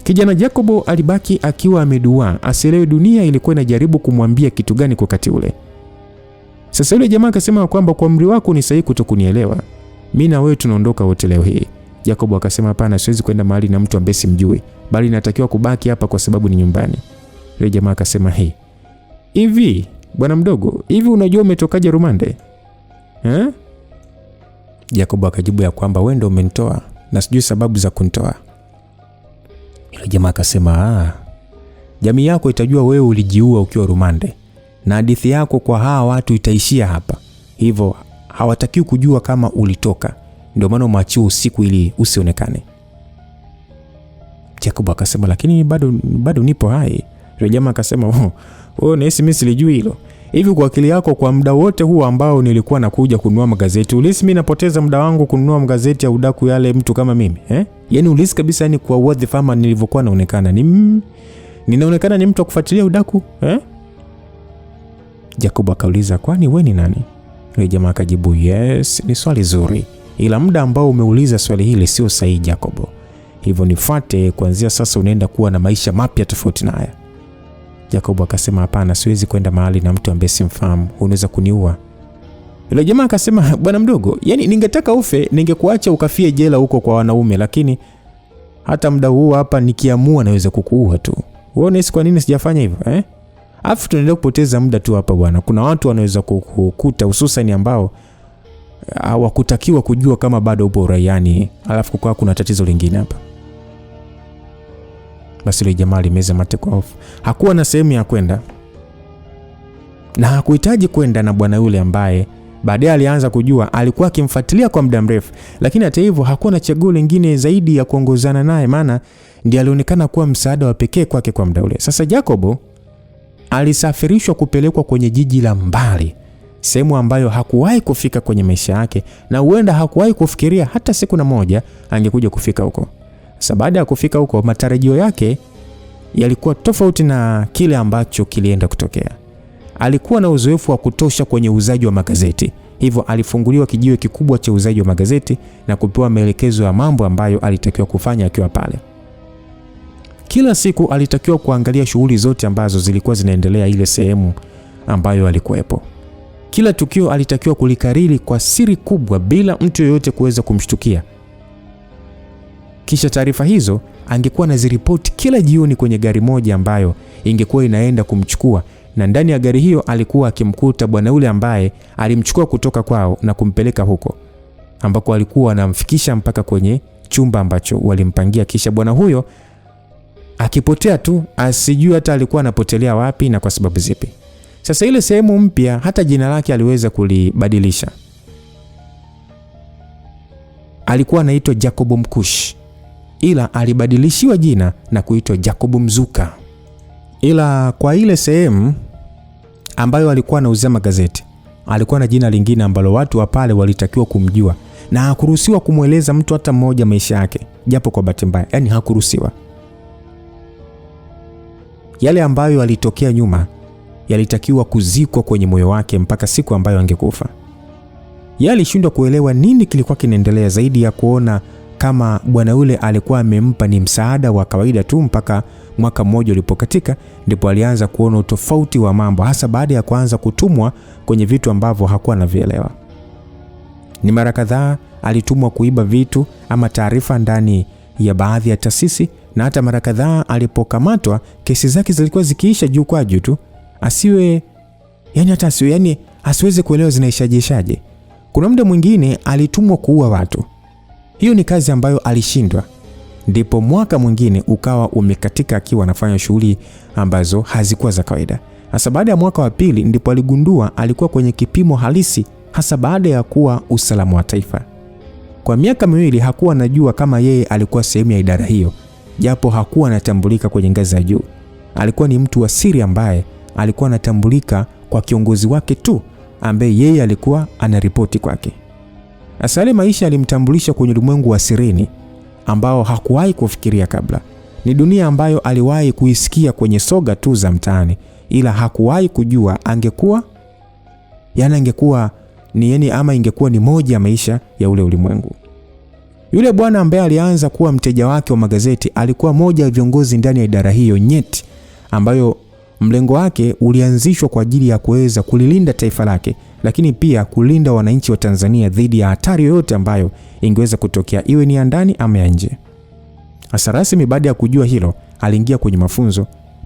Kijana Yakobo alibaki akiwa ameduaa, asielewe dunia ilikuwa inajaribu kumwambia kitu gani kwa wakati ule. Sasa yule jamaa akasema kwamba kwa umri wako ni sahihi kutokunielewa. Mimi na wewe tunaondoka wote leo hii. Yakobo akasema, hapana, siwezi kwenda mahali na mtu ambaye simjui, bali natakiwa kubaki hapa kwa sababu ni nyumbani. Yule jamaa akasema, hivi bwana mdogo, hivi unajua umetokaje rumande? Yakobo akajibu ya kwamba wewe ndio umenitoa na sijui sababu za kunitoa. Yule jamaa akasema, jamii yako itajua wewe ulijiua ukiwa rumande, na hadithi yako kwa hawa watu itaishia hapa. Hivyo hawatakiwi kujua kama ulitoka. Ndio maana umeachiwa usiku ili usionekane. Yakobo akasema, lakini bado nipo hai. Yule jamaa akasema, wewe unahisi mimi silijui hilo? Hivi kwa akili yako, kwa muda wote huu ambao nilikuwa nakuja kununua magazeti, ulisi mimi napoteza muda wangu kununua magazeti ya udaku yale mtu kama mimi? Yaani ulisi kabisa, yani kwa wadhifa kama nilivyokuwa naonekana ninaonekana ni mtu wa kufuatilia udaku? Yakobo akauliza, kwani wewe ni nani? Yule jamaa akajibu, yes, ni swali zuri, ila muda ambao umeuliza swali hili sio sahihi Yakobo. Hivyo nifuate, kuanzia sasa unaenda kuwa na maisha mapya tofauti na haya. Yakobo akasema, hapana, siwezi kwenda mahali na mtu ambaye simfahamu, unaweza kuniua. Yule jamaa akasema, bwana mdogo, yani ningetaka ufe ningekuacha ukafie jela huko kwa wanaume, lakini hata muda huu hapa nikiamua naweza kukuua tu. Wewe unahisi kwa nini sijafanya hivyo? Afu tunaendelea kupoteza muda tu hapa bwana. Kuna watu wanaweza kukukuta, hususan ambao hawakutakiwa kujua kama bado upo uraiani, alafu kwa kuna tatizo lingine hapa. Basi yule jamaa alimeza mate kwa hofu. Hakuwa na sehemu ya kwenda, na hakuhitaji kwenda na bwana yule ambaye baadaye alianza kujua alikuwa akimfuatilia kwa muda mrefu. Lakini hata hivyo hakuwa na chaguo lingine zaidi ya kuongozana naye, maana ndiye alionekana kuwa msaada wa pekee kwake kwa muda ule. Sasa Yakobo alisafirishwa kupelekwa kwenye jiji la mbali, sehemu ambayo hakuwahi kufika kwenye maisha yake, na huenda hakuwahi kufikiria hata siku na moja angekuja kufika huko. Sasa baada ya kufika huko, matarajio yake yalikuwa tofauti na kile ambacho kilienda kutokea. Alikuwa na uzoefu wa kutosha kwenye uuzaji wa magazeti, hivyo alifunguliwa kijiwe kikubwa cha uuzaji wa magazeti na kupewa maelekezo ya mambo ambayo alitakiwa kufanya akiwa pale. Kila siku alitakiwa kuangalia shughuli zote ambazo zilikuwa zinaendelea ile sehemu ambayo alikuwepo. Kila tukio alitakiwa kulikariri kwa siri kubwa bila mtu yeyote kuweza kumshtukia. Kisha taarifa hizo angekuwa anaziripoti kila jioni kwenye gari moja ambayo ingekuwa inaenda kumchukua, na ndani ya gari hiyo alikuwa akimkuta bwana yule ambaye alimchukua kutoka kwao na kumpeleka huko ambako alikuwa anamfikisha mpaka kwenye chumba ambacho walimpangia. Kisha bwana huyo akipotea tu, asijue hata alikuwa anapotelea wapi na kwa sababu zipi. Sasa ile sehemu mpya hata jina lake aliweza kulibadilisha. Alikuwa anaitwa Yakobo Mkushi, ila alibadilishiwa jina na kuitwa Yakobo Mzuka. Ila kwa ile sehemu ambayo alikuwa anauzia magazeti alikuwa na jina lingine ambalo watu wa pale walitakiwa kumjua, na hakuruhusiwa kumweleza mtu hata mmoja maisha yake, japo kwa bahati mbaya, yani hakuruhusiwa. Yale ambayo yalitokea nyuma yalitakiwa kuzikwa kwenye moyo wake mpaka siku ambayo angekufa. Yeye alishindwa kuelewa nini kilikuwa kinaendelea, zaidi ya kuona kama bwana yule alikuwa amempa ni msaada wa kawaida tu, mpaka mwaka mmoja ulipokatika ndipo alianza kuona utofauti wa mambo, hasa baada ya kuanza kutumwa kwenye vitu ambavyo hakuwa anavielewa. Ni mara kadhaa alitumwa kuiba vitu ama taarifa ndani ya baadhi ya taasisi, na hata mara kadhaa alipokamatwa kesi zake zilikuwa zikiisha juu kwa juu tu, asiweze kuelewa zinaishaje. Kuna muda mwingine alitumwa kuua watu. Hiyo ni kazi ambayo alishindwa. Ndipo mwaka mwingine ukawa umekatika akiwa anafanya shughuli ambazo hazikuwa za kawaida. Hasa baada ya mwaka wa pili ndipo aligundua alikuwa kwenye kipimo halisi, hasa baada ya kuwa usalama wa taifa. Kwa miaka miwili hakuwa anajua kama yeye alikuwa sehemu ya idara hiyo, japo hakuwa anatambulika kwenye ngazi ya juu. Alikuwa ni mtu wa siri ambaye alikuwa anatambulika kwa kiongozi wake tu, ambaye yeye alikuwa anaripoti kwake. Asale maisha alimtambulisha kwenye ulimwengu wa sirini ambao hakuwahi kufikiria kabla. Ni dunia ambayo aliwahi kuisikia kwenye soga tu za mtaani, ila hakuwahi kujua ingekuwa ni moja ya maisha ya ule ulimwengu. Yule bwana ambaye alianza kuwa mteja wake wa magazeti alikuwa moja ya viongozi ndani ya idara hiyo nyeti, ambayo mlengo wake ulianzishwa kwa ajili ya kuweza kulilinda taifa lake, lakini pia kulinda wananchi wa Tanzania dhidi ya hatari yoyote ambayo ingeweza kutokea, iwe ni ya ndani ama ya nje. Hasa rasmi baada ya kujua hilo, aliingia kwenye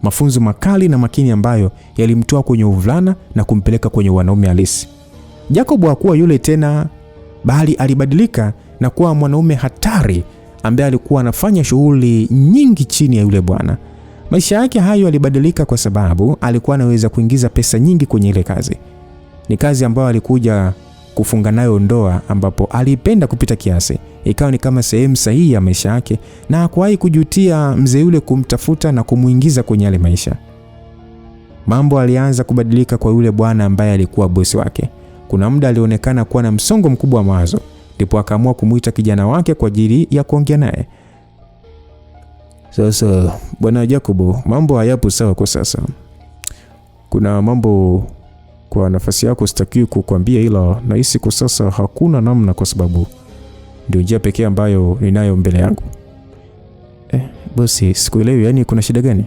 mafunzo makali na makini ambayo yalimtoa kwenye uvulana na kumpeleka kwenye wanaume halisi. Jacob hakuwa yule tena, bali alibadilika na kuwa mwanaume hatari ambaye alikuwa anafanya shughuli nyingi chini ya yule bwana. Maisha yake hayo yalibadilika kwa sababu alikuwa anaweza kuingiza pesa nyingi kwenye ile kazi. Ni kazi ambayo alikuja kufunga nayo ndoa, ambapo alipenda kupita kiasi. Ikawa ni kama sehemu sahihi ya maisha yake, na hakuwahi kujutia mzee yule kumtafuta na kumuingiza kwenye yale maisha. Mambo alianza kubadilika kwa yule bwana ambaye alikuwa bosi wake. Kuna muda alionekana kuwa na msongo mkubwa wa mawazo, ndipo akaamua kumuita kijana wake kwa ajili ya kuongea naye. Sasa bwana Jacob, mambo hayapo sawa kwa sasa. Kuna mambo kwa nafasi yako sitakiwi kukwambia, ila nahisi kwa sasa hakuna namna, kwa sababu ndio njia pekee ambayo ninayo mbele yangu. Bosi, sikuelewi, yani kuna shida gani?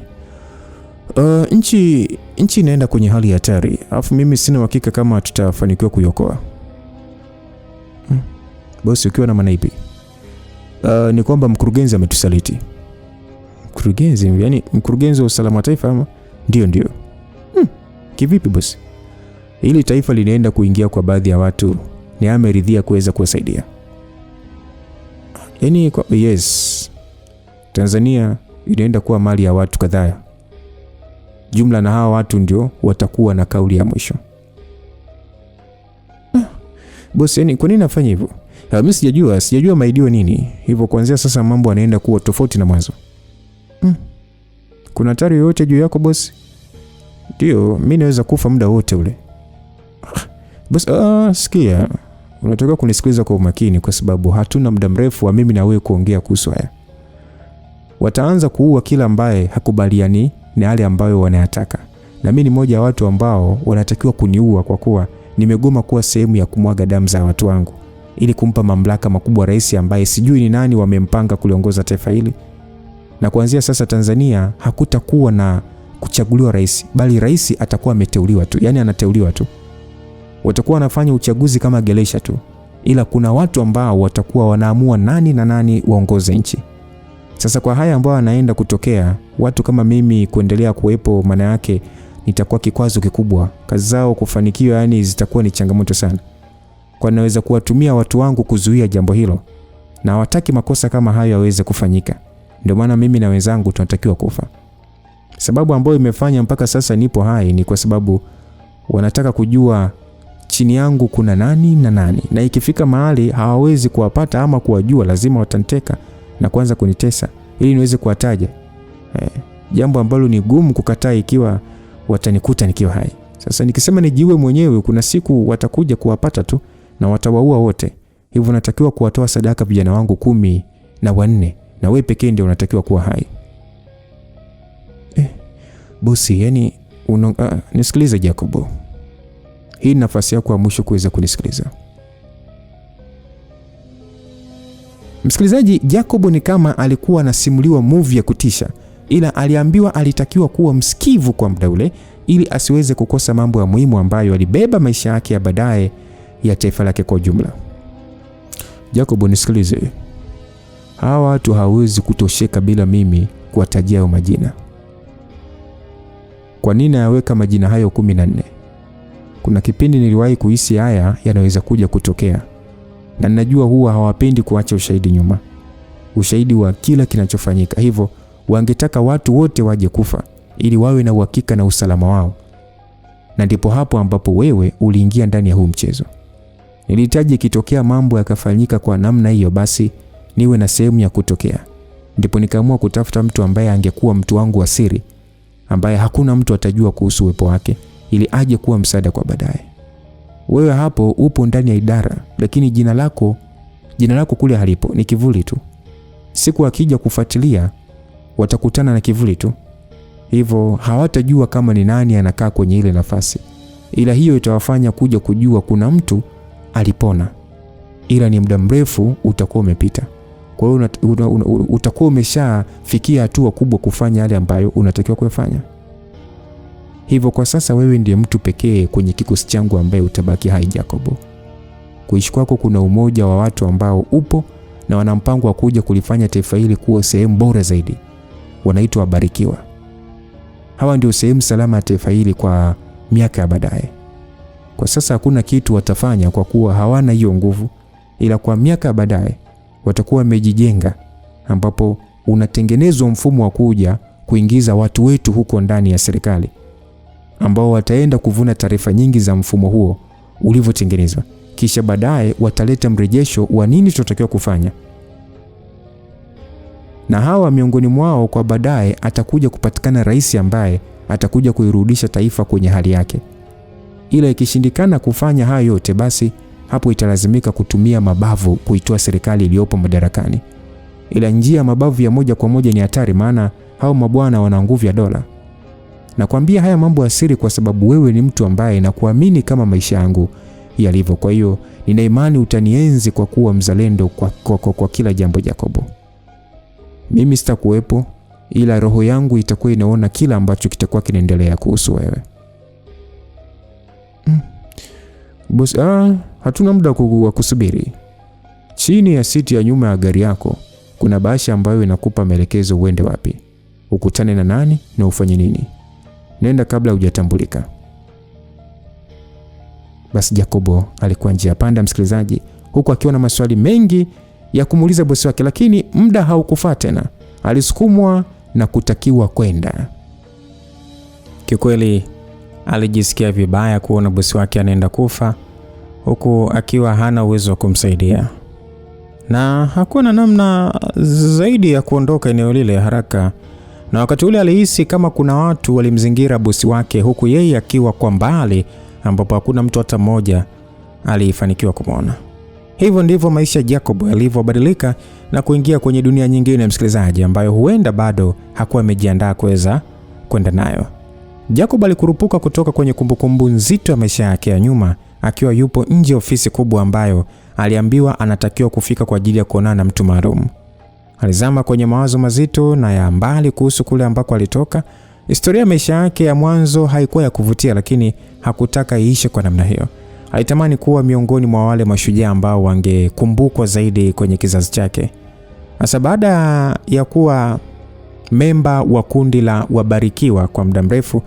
Nchi inaenda kwenye hali ya hatari, alafu mimi sina uhakika kama tutafanikiwa kuiokoa. Bosi, ukiwa na maana ipi? Ni kwamba mkurugenzi ametusaliti. Mkurugenzi? Yani mkurugenzi wa usalama wa taifa ama? Ndio. Kivipi bosi? Hili taifa linaenda kuingia kwa baadhi ya watu ni ameridhia kuweza kuwasaidia. Yes. Tanzania inaenda kuwa mali ya watu kadhaa. Jumla na hawa watu ndio watakuwa na kauli ya mwisho. Bosi, kwa nini nafanya hivyo? Mimi sijajua maidio nini. Hivyo kuanzia sasa mambo yanaenda kuwa tofauti na mwanzo. Kuna hatari yoyote juu yako bosi? Ndio, mimi naweza kufa muda wote ule. Bosi, sikia. Unataka kunisikiliza kwa umakini, kwa sababu hatuna muda mrefu wa mimi na wewe kuongea kuhusu haya. Wataanza kuua kila ambaye hakubaliani na yale ambayo wanayataka. Na mimi ni mmoja wa watu ambao wanatakiwa kuniua, kwa kuwa nimegoma kuwa sehemu ya kumwaga damu za watu wangu ili kumpa mamlaka makubwa rais ambaye sijui ni nani wamempanga kuliongoza taifa hili. Na kuanzia sasa Tanzania hakutakuwa na kuchaguliwa rais, bali rais atakuwa ameteuliwa tu, yani anateuliwa tu. Watakuwa wanafanya uchaguzi kama gelesha tu, ila kuna watu ambao watakuwa wanaamua nani na nani waongoze nchi. Sasa kwa haya ambao anaenda kutokea, watu kama mimi kuendelea kuwepo, maana yake nitakuwa kikwazo kikubwa. Kazi zao kufanikiwa yani zitakuwa ni changamoto sana. Kwa naweza kuwatumia watu wangu kuzuia jambo hilo, na hawataki makosa kama hayo yaweze kufanyika. Ndio maana mimi na wenzangu tunatakiwa kufa. Sababu ambayo imefanya mpaka sasa nipo hai ni kwa sababu wanataka kujua chini yangu kuna nani na nani, na ikifika mahali hawawezi kuwapata ama kuwajua, lazima wataniteka na kuanza kunitesa ili niweze kuwataja. Jambo ambalo ni gumu kukataa ikiwa watanikuta nikiwa hai. Sasa nikisema nijiue mwenyewe, kuna siku watakuja kuwapata tu na watawaua wote. Hivyo natakiwa kuwatoa sadaka vijana wangu 14 na wewe pekee ndio unatakiwa kuwa hai. Bosi, yani nisikilize Jacobo. Hii ni nafasi yako ya mwisho kuweza kunisikiliza. Msikilizaji, Jacobo ni kama alikuwa anasimuliwa movie ya kutisha, ila aliambiwa alitakiwa kuwa msikivu kwa muda ule ili asiweze kukosa mambo ya muhimu ambayo alibeba maisha yake ya baadaye ya taifa lake kwa ujumla. Jacobo, nisikilize. Hawa watu hawezi kutosheka bila mimi kuwatajia hayo majina. Kwa nini naweka majina hayo 14? Kuna kipindi niliwahi kuhisi haya yanaweza kuja kutokea. Na ninajua huwa hawapendi kuacha ushahidi nyuma. Ushahidi wa kila kinachofanyika. Hivyo wangetaka watu wote waje kufa ili wawe na uhakika na usalama wao. Na ndipo hapo ambapo wewe uliingia ndani ya huu mchezo. Nilihitaji kitokea mambo yakafanyika kwa namna hiyo, basi niwe na sehemu ya kutokea. Ndipo nikaamua kutafuta mtu ambaye angekuwa mtu wangu wa siri, ambaye hakuna mtu atajua kuhusu uwepo wake, ili aje kuwa msaada kwa baadaye. Wewe hapo upo ndani ya idara, lakini jina lako kule halipo, ni kivuli tu. Siku akija kufuatilia watakutana na kivuli tu. Hivyo hawatajua kama ni nani anakaa kwenye ile nafasi. Ila hiyo itawafanya kuja kujua kuna mtu alipona. Ila ni muda mrefu utakuwa umepita. Kwa hiyo utakuwa umeshafikia hatua kubwa kufanya yale ambayo unatakiwa kufanya. Hivyo kwa sasa wewe ndiye mtu pekee kwenye kikosi changu ambaye utabaki hai Jacobo. Kuishi kwako kuna umoja wa watu ambao upo na wana mpango wa kuja kulifanya taifa hili kuwa sehemu bora zaidi. Wanaitwa wabarikiwa. Hawa ndio sehemu salama ya taifa hili kwa miaka ya baadaye. Kwa sasa hakuna kitu watafanya kwa kuwa hawana hiyo nguvu, ila kwa miaka ya baadaye watakuwa wamejijenga, ambapo unatengenezwa mfumo wa kuja kuingiza watu wetu huko ndani ya serikali, ambao wataenda kuvuna taarifa nyingi za mfumo huo ulivyotengenezwa. Kisha baadaye wataleta mrejesho wa nini tunatakiwa kufanya. Na hawa miongoni mwao kwa baadaye atakuja kupatikana rais ambaye atakuja kuirudisha taifa kwenye hali yake. Ila ikishindikana kufanya hayo yote, basi hapo italazimika kutumia mabavu kuitoa serikali iliyopo madarakani. Ila njia ya mabavu ya moja kwa moja ni hatari, maana hao mabwana wana nguvu ya dola. Nakwambia haya mambo ya siri kwa sababu wewe ni mtu ambaye nakuamini kama maisha yangu yalivyo. Kwa hiyo nina imani utanienzi kwa kuwa mzalendo kwa kila jambo Jacobo. Mimi sitakuwepo, ila roho yangu itakuwa inaona kila ambacho kitakuwa kinaendelea kuhusu wewe. Boss, hatuna muda wa kusubiri. Chini ya siti ya nyuma ya gari yako kuna bahasha ambayo inakupa maelekezo uende wapi, ukutane na nani na ufanye nini. Nenda kabla hujatambulika. Basi Jacobo alikuwa njia panda, msikilizaji, huku akiwa na maswali mengi ya kumuuliza bosi wake, lakini muda haukufaa tena. Alisukumwa na kutakiwa kwenda. Kikweli alijisikia vibaya kuona bosi wake anaenda kufa huku akiwa hana uwezo wa kumsaidia. Na hakuna namna zaidi ya kuondoka eneo lile haraka. Na wakati ule alihisi kama kuna watu walimzingira bosi wake, huku yeye akiwa kwa mbali ambapo hakuna mtu hata mmoja alifanikiwa kumwona. Hivyo ndivyo maisha ya Jacob yalivyobadilika na kuingia kwenye dunia nyingine, msikilizaji, ambayo huenda bado hakuwa amejiandaa kuweza kwenda nayo. Jacob alikurupuka kutoka kwenye kumbukumbu nzito ya maisha yake ya nyuma, akiwa yupo nje ofisi kubwa ambayo aliambiwa anatakiwa kufika kwa ajili ya kuonana na mtu maalum. Alizama kwenye mawazo mazito na ya mbali kuhusu kule ambako alitoka. Historia ya maisha yake ya mwanzo haikuwa ya kuvutia, lakini hakutaka iishe kwa namna hiyo. Alitamani kuwa miongoni mwa wale mashujaa ambao wangekumbukwa zaidi kwenye kizazi chake. Hasa baada ya kuwa memba wa kundi la wabarikiwa kwa muda mrefu,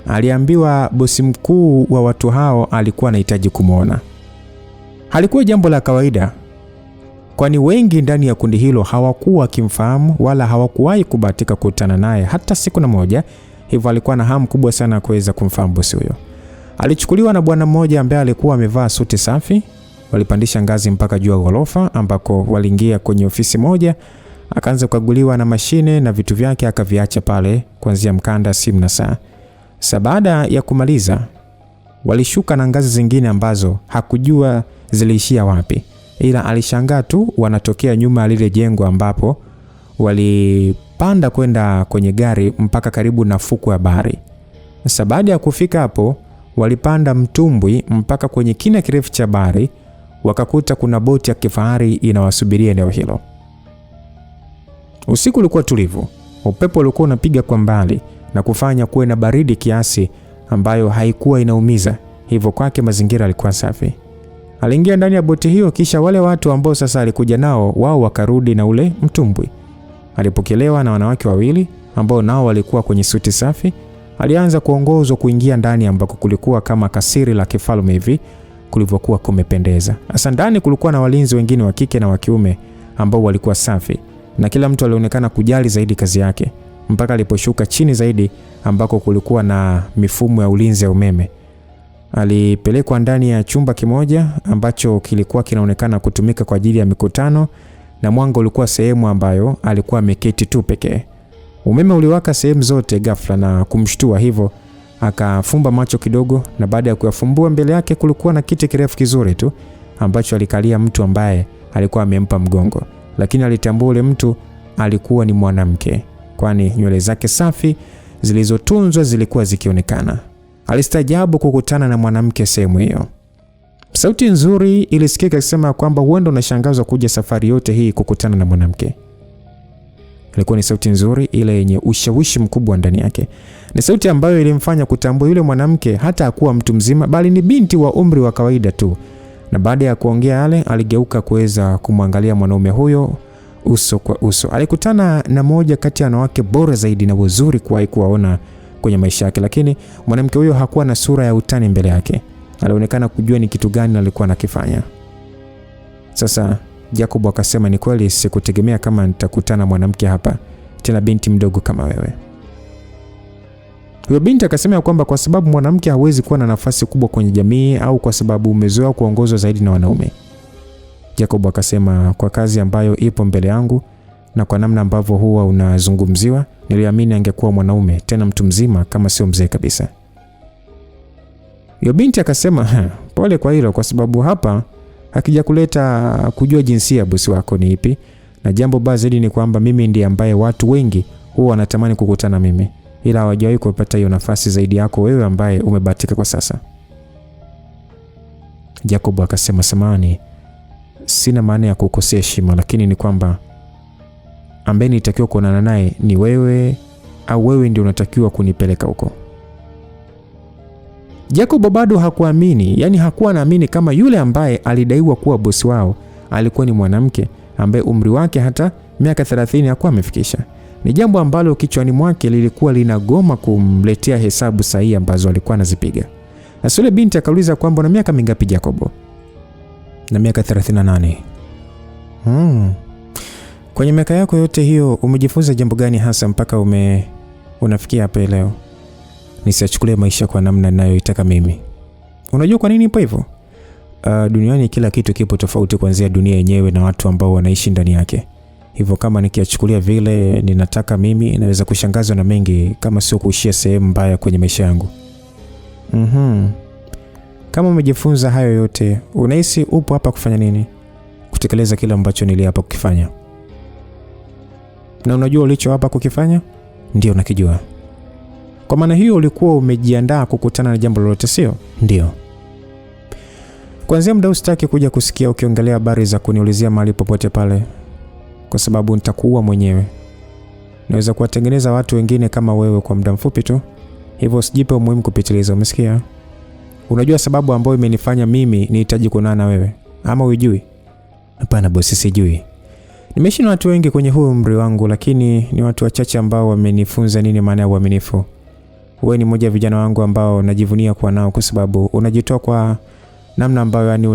aliambiwa bosi mkuu wa watu hao alikuwa anahitaji kumuona. Halikuwa jambo la kawaida, kwani wengi ndani ya kundi hilo hawakuwa wakimfahamu wala hawakuwahi kubahatika kukutana naye hata siku na moja. Hivyo alikuwa na hamu kubwa sana kuweza kumfahamu bosi huyo. Alichukuliwa na bwana mmoja ambaye alikuwa amevaa suti safi. Walipandisha ngazi mpaka juu ya ghorofa ambako waliingia kwenye ofisi moja. Akaanza kukaguliwa na mashine na vitu vyake akaviacha pale, kuanzia mkanda, simu na saa. Baada ya kumaliza, Walishuka na ngazi zingine ambazo hakujua ziliishia wapi, ila alishangaa tu wanatokea nyuma ya lile jengo ambapo walipanda kwenda kwenye gari mpaka karibu na fukwe ya bahari. Sasa baada ya kufika hapo, walipanda mtumbwi mpaka kwenye kina kirefu cha bahari, wakakuta kuna boti ya kifahari inawasubiria eneo hilo. Usiku ulikuwa tulivu, upepo ulikuwa unapiga kwa mbali na kufanya kuwe na baridi kiasi ambayo haikuwa inaumiza, hivyo kwake mazingira yalikuwa safi. Aliingia ndani ya boti hiyo, kisha wale watu ambao sasa alikuja nao wao wakarudi na ule mtumbwi. Alipokelewa na wanawake wawili ambao nao walikuwa kwenye suti safi. Alianza kuongozwa kuingia ndani ambako kulikuwa kama kasiri la kifalme hivi kulivyokuwa kumependeza. Hasa ndani kulikuwa na walinzi wengine wa kike na wa kiume ambao walikuwa safi, na kila mtu alionekana kujali zaidi kazi yake, mpaka aliposhuka chini zaidi ambako kulikuwa na mifumo ya ulinzi ya umeme. Alipelekwa ndani ya chumba kimoja ambacho kilikuwa kinaonekana kutumika kwa ajili ya mikutano, na mwanga ulikuwa sehemu ambayo alikuwa ameketi tu pekee. Umeme uliwaka sehemu zote ghafla na kumshtua, hivyo akafumba macho kidogo, na baada ya kuyafumbua mbele yake kulikuwa na kiti kirefu kizuri tu ambacho alikalia mtu ambaye alikuwa amempa mgongo, lakini alitambua ule mtu alikuwa ni mwanamke, kwani nywele zake safi zilizotunzwa zilikuwa zikionekana. Alistaajabu kukutana na mwanamke sehemu hiyo. Sauti nzuri ilisikika ikisema kwamba huenda unashangazwa kuja safari yote hii kukutana na mwanamke. Ilikuwa ni sauti nzuri ile yenye ushawishi mkubwa ndani yake. Ni sauti ambayo ilimfanya kutambua yule mwanamke hata hakuwa mtu mzima, bali ni binti wa umri wa kawaida tu. Na baada ya kuongea yale, aligeuka kuweza kumwangalia mwanaume huyo uso kwa uso. Alikutana na moja kati ya wanawake bora zaidi na wazuri kuwahi kuwaona kwenye maisha yake, lakini mwanamke huyo hakuwa na sura ya utani mbele yake. Alionekana kujua ni kitu gani alikuwa anakifanya. Sasa Jacob akasema, ni kweli sikutegemea kama nitakutana mwanamke hapa, tena binti mdogo kama wewe. Huyo binti akasema kwamba kwa sababu mwanamke hawezi kuwa na nafasi kubwa kwenye jamii, au kwa sababu umezoea kuongozwa zaidi na wanaume. Jacob akasema, kwa kazi ambayo ipo mbele yangu na kwa namna ambavyo huwa unazungumziwa, niliamini angekuwa mwanaume, tena mtu mzima kama sio mzee kabisa. Huyo binti akasema, pole kwa hilo, kwa sababu hapa hakija kuleta kujua jinsia ya bosi wako ni ipi, na jambo baya zaidi ni kwamba mimi ndiye ambaye watu wengi huwa wanatamani kukutana mimi, ila hawajawahi kupata hiyo nafasi zaidi yako wewe ambaye umebahatika kwa sasa. Jacob akasema, samahani, sina maana ya kukosea heshima, lakini ni kwamba ambaye nitakiwa kuonana naye ni wewe, au wewe ndio unatakiwa kunipeleka huko? Jacob bado hakuamini, yani hakuwa naamini kama yule ambaye alidaiwa kuwa bosi wao alikuwa ni mwanamke ambaye umri wake hata miaka 30 hakuwa amefikisha. Ni jambo ambalo kichwani mwake lilikuwa linagoma kumletea hesabu sahihi ambazo alikuwa anazipiga. Na yule binti akauliza kwamba na miaka mingapi Jacob? Na miaka 38. Kwenye miaka yako yote hiyo umejifunza jambo gani hasa mpaka unafikia hapa leo? Nisiachukulie maisha kwa namna ninayoitaka mimi. Unajua kwa nini ipo hivyo? Duniani kila kitu kipo tofauti, kuanzia dunia yenyewe na watu ambao wanaishi ndani yake. Hivyo kama nikiachukulia vile ninataka mimi, naweza kushangazwa na mengi kama sio kuishia sehemu mbaya kwenye maisha yangu. Kama umejifunza hayo yote, unahisi upo hapa kufanya nini? Kutekeleza kile ambacho niliapa kukifanya. Na unajua ulicho hapa kukifanya? Ndio nakijua. Kwa maana hiyo ulikuwa umejiandaa kukutana na jambo lolote, sio? Ndio. Kwanza muda usitaki kuja kusikia ukiongelea habari za kuniulizia mahali popote pale, kwa sababu nitakuua mwenyewe. Naweza kuwatengeneza watu wengine kama wewe kwa muda mfupi tu, hivyo usijipe umuhimu kupitiliza, umesikia? Unajua sababu ambayo imenifanya mimi nihitaji kuonana na wewe, ama hujui? Hapana bosi, sijui. Nimeishi na watu wengi kwenye huu umri wangu, lakini ni watu wachache ambao wamenifunza nini maana ya uaminifu. Wewe ni mmoja wa vijana wangu ambao najivunia kuwa nao, kwa sababu unajitoa kwa namna ambayo yani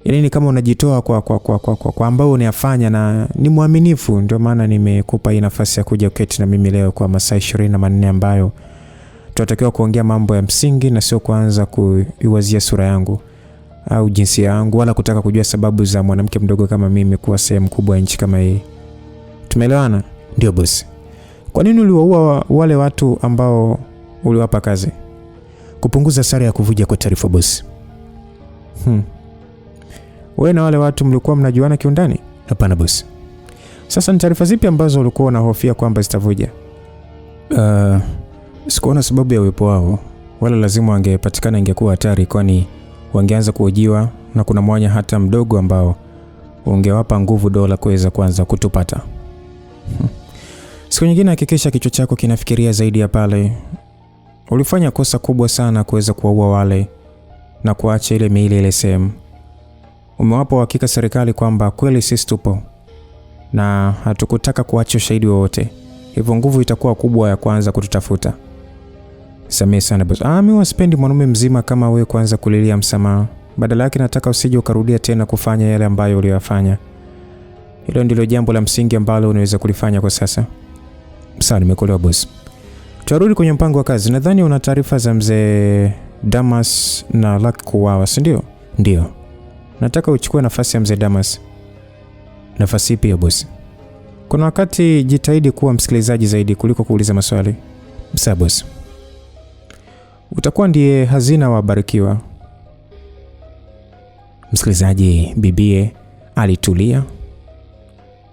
yani ni kama unajitoa kwa ambao unayafanya na ni muaminifu. Ndio maana nimekupa hii nafasi ya kuja uketi na mimi leo kwa masaa 24 ambayo tunatakiwa kuongea mambo ya msingi na sio kuanza kuiwazia sura yangu au jinsia yangu, wala kutaka kujua sababu za mwanamke mdogo kama mimi kuwa sehemu kubwa ya nchi kama hii. Tumeelewana? Ndio bosi. Kwa nini uliwaua wale watu ambao uliwapa kazi? kupunguza hasara ya kuvuja kwa taarifa bosi. Wewe na wale watu mlikuwa mnajuana kiundani? Hapana bosi. Sasa ni taarifa zipi ambazo ulikuwa unahofia kwamba zitavuja? Sikuona sababu ya uwepo wao, wala lazima wangepatikana ingekuwa hatari, kwani wangeanza kuhojiwa na kuna mwanya hata mdogo ambao ungewapa nguvu dola kuweza kuanza kutupata. Siku nyingine hakikisha kichwa chako kinafikiria zaidi ya pale. Ulifanya kosa kubwa sana kuweza kuwaua wale na kuacha ile miili ile sehemu. Umewapa uhakika serikali kwamba kweli sisi tupo na hatukutaka kuacha ushahidi wowote. Hivyo nguvu itakuwa kubwa ya kwanza kututafuta. Samehe sana boss. Mimi sipendi mwanaume mzima kama wewe kuanza kulilia msamaha. Badala yake nataka usije ukarudia tena kufanya yale ambayo uliyofanya. Hilo ndilo jambo la msingi ambalo unaweza kulifanya kwa sasa. Sawa, nimekuelewa boss. Tuarudi kwenye mpango wa kazi. Nadhani una taarifa za mzee Damas na Luck kuuawa, si ndio? Ndio. Nataka uchukue nafasi ya mzee Damas. Nafasi ipi ya boss? Kuna wakati jitahidi kuwa msikilizaji zaidi kuliko kuuliza maswali. Sawa boss. Utakuwa ndiye hazina wa Barikiwa. Msikilizaji bibie alitulia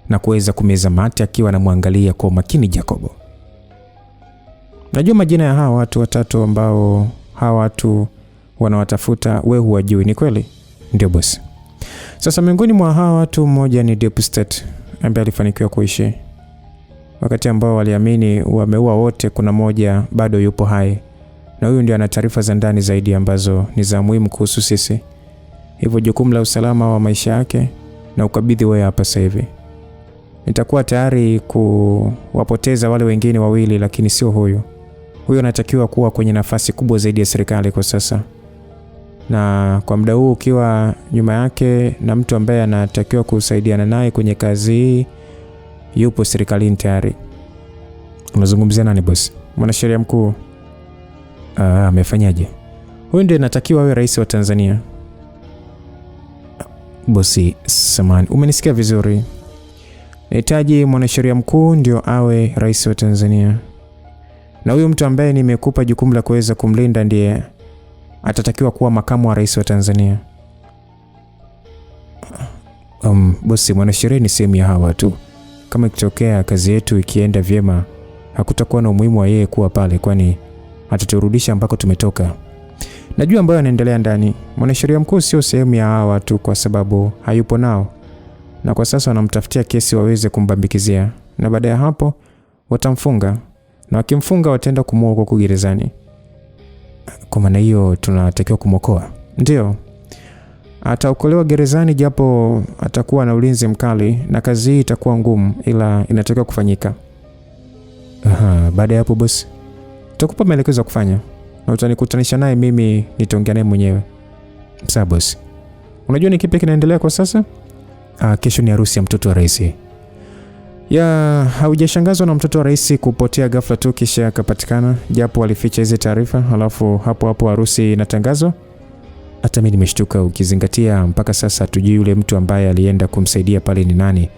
na kuweza kumeza mate akiwa anamwangalia kwa makini Jacobo. Najua majina ya hawa watu watatu ambao hawa watu wanawatafuta, wewe huwajui, ni kweli? Ndio boss. Sasa miongoni mwa hawa watu mmoja ni Deep State ambaye alifanikiwa kuishi. Wakati ambao waliamini wameua wote, kuna moja bado yupo hai. Na huyu ndio ana taarifa za ndani zaidi ambazo ni za muhimu kuhusu sisi. Hivyo jukumu la usalama wa maisha yake na ukabidhi wewe hapa sasa hivi. Nitakuwa tayari kuwapoteza wale wengine wawili, lakini sio huyu. Huyu anatakiwa kuwa kwenye nafasi kubwa zaidi ya serikali kwa sasa. Na kwa muda huu ukiwa nyuma yake na mtu ambaye anatakiwa kusaidiana naye kwenye kazi hii yupo serikalini tayari. Unazungumzia nani boss? Mwanasheria mkuu. Amefanyaje? Huyu ndiye anatakiwa awe rais wa Tanzania. Bosi, samani, umenisikia vizuri? Nahitaji mwanasheria mkuu ndio awe rais wa Tanzania. Na huyu mtu ambaye nimekupa jukumu la kuweza kumlinda ndiye atatakiwa kuwa makamu wa rais wa Tanzania. Bosi, mwanasheria ni sehemu ya hawa tu. Kama ikitokea kazi yetu ikienda vyema, hakutakuwa na umuhimu wa yeye kuwa pale, kwani ataturudisha ambako tumetoka. Najua ambayo anaendelea ndani. Mwanasheria mkuu sio sehemu ya hawa watu kwa sababu hayupo nao. Na kwa sasa wanamtafutia kesi waweze kumbambikizia. Na baada ya hapo watamfunga. Na wakimfunga wataenda kumuua huko gerezani. Kwa maana hiyo tunatakiwa kumokoa. Ndio. Ataokolewa gerezani japo atakuwa na ulinzi mkali na kazi hii itakuwa ngumu, ila inatakiwa kufanyika. Baada ya hapo boss, tutakupa maelekezo ya kufanya. Na utanikutanisha naye, mimi nitaongea naye mwenyewe. Sawa boss. Unajua ni kipi kinaendelea kwa sasa? Kesho ni harusi ya mtoto wa rais. Haujashangazwa na mtoto wa rais kupotea ghafla tu kisha akapatikana, japo walificha hizo taarifa, halafu hapo harusi inatangazwa? Hata mimi nimeshtuka ukizingatia mpaka sasa tujui yule mtu ambaye alienda kumsaidia pale ni nani.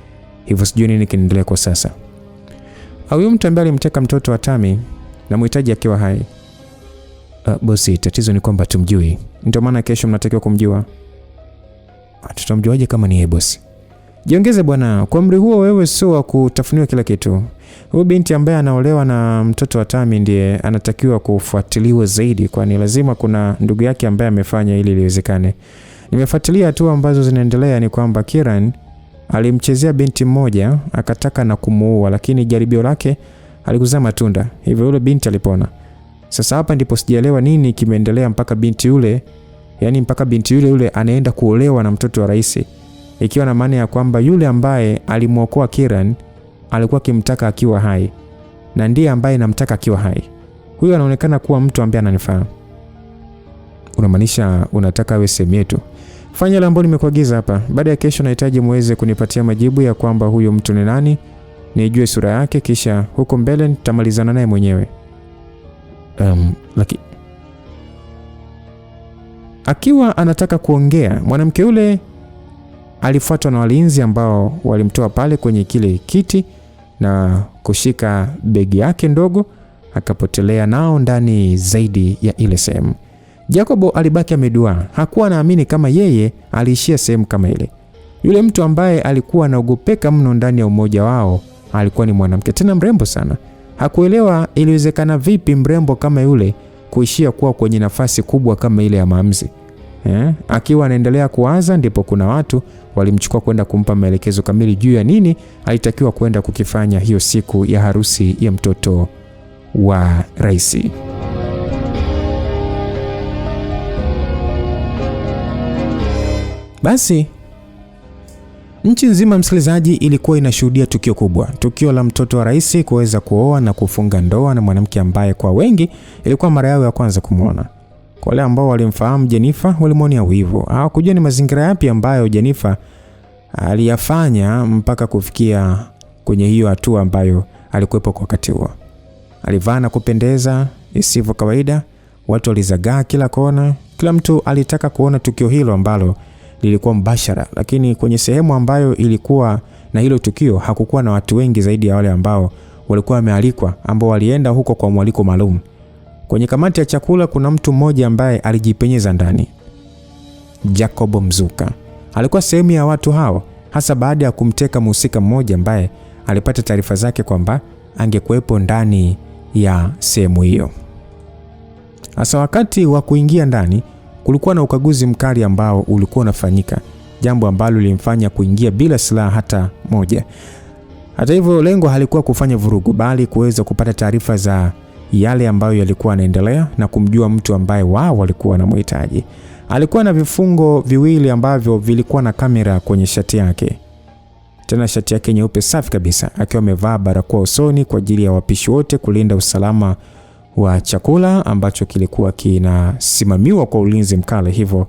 Hivyo sijui nini kinaendelea kwa sasa. Huyo mtu ambaye alimteka mtoto wa Tami na mhitaji akiwa hai. Bosi, tatizo ni kwamba tumjui. Ndio maana kesho mnatakiwa kumjua. Tutamjuaje kama ni yeye bosi? Jiongeze bwana, kwa umri huo wewe sio wa kutafuniwa kila kitu. Huyo binti ambaye anaolewa na mtoto wa Tami ndiye anatakiwa kufuatiliwa zaidi, kwani lazima kuna ndugu yake ambaye amefanya ili liwezekane. Nimefuatilia hatua ambazo zinaendelea ni kwamba Kiran alimchezea binti mmoja akataka na kumuua, lakini jaribio lake alikuzaa matunda. Hivyo yule binti alipona. Sasa hapa ndipo sijaelewa nini kimeendelea mpaka binti yule, mpaka binti yule anaenda kuolewa na mtoto wa rais. Ikiwa na maana ya kwamba yule ambaye alimuokoa Kiran alikuwa kimtaka akiwa hai na ndiye ambaye namtaka akiwa hai. Huyu anaonekana kuwa mtu ambaye ananifaa. Unamaanisha unataka awe sehemu yetu? Fanya ile ambayo nimekuagiza hapa. Baada ya kesho nahitaji muweze kunipatia majibu ya kwamba huyo mtu ni nani, nijue sura yake, kisha huko mbele nitamalizana naye mwenyewe. Akiwa anataka kuongea, mwanamke yule alifuatwa na walinzi ambao walimtoa pale kwenye kile kiti na kushika begi yake ndogo, akapotelea nao ndani zaidi ya ile sehemu. Jacobo alibaki ameduaa. Hakuwa anaamini kama yeye aliishia sehemu kama ile. Yule mtu ambaye alikuwa anaogopeka mno ndani ya umoja wao alikuwa ni mwanamke, tena mrembo sana. Hakuelewa iliwezekana vipi mrembo kama yule kuishia kuwa kwenye nafasi kubwa kama ile ya maamuzi. Akiwa anaendelea kuwaza, ndipo kuna watu walimchukua kwenda kumpa maelekezo kamili juu ya nini alitakiwa kwenda kukifanya hiyo siku ya harusi ya mtoto wa rais. Basi nchi nzima, msikilizaji, ilikuwa inashuhudia tukio kubwa, tukio la mtoto wa rais kuweza kuoa na kufunga ndoa na mwanamke ambaye kwa wengi ilikuwa mara yao ya kwanza kumwona. Kwa wale ambao walimfahamu Jennifer walimwonea wivu. Hawakujua ni mazingira yapi ambayo Jennifer aliyafanya mpaka kufikia kwenye hiyo hatua ambayo alikuwepo kwa wakati huo. Alivaa na kupendeza isivyo kawaida, watu walizagaa kila kona, kila mtu alitaka kuona tukio hilo ambalo lilikuwa mbashara, lakini kwenye sehemu ambayo ilikuwa na hilo tukio hakukuwa na watu wengi zaidi ya wale ambao walikuwa wamealikwa, ambao walienda huko kwa mwaliko maalum. Kwenye kamati ya chakula kuna mtu mmoja ambaye alijipenyeza ndani. Jacobo Mzuka alikuwa sehemu ya watu hao, hasa baada ya kumteka mhusika mmoja ambaye alipata taarifa zake kwamba angekuwepo ndani ya sehemu hiyo. Hasa wakati wa kuingia ndani kulikuwa na ukaguzi mkali ambao ulikuwa unafanyika, jambo ambalo lilimfanya kuingia bila silaha hata moja. Hata hivyo, lengo halikuwa kufanya vurugu, bali kuweza kupata taarifa za yale ambayo yalikuwa yanaendelea na kumjua mtu ambaye wao walikuwa wanamhitaji. Alikuwa na vifungo viwili ambavyo vilikuwa na kamera kwenye shati yake. Tena shati yake nyeupe safi kabisa, akiwa amevaa barakoa usoni kwa ajili ya wapishi wote kulinda usalama wa chakula ambacho kilikuwa kinasimamiwa kwa ulinzi mkali, hivyo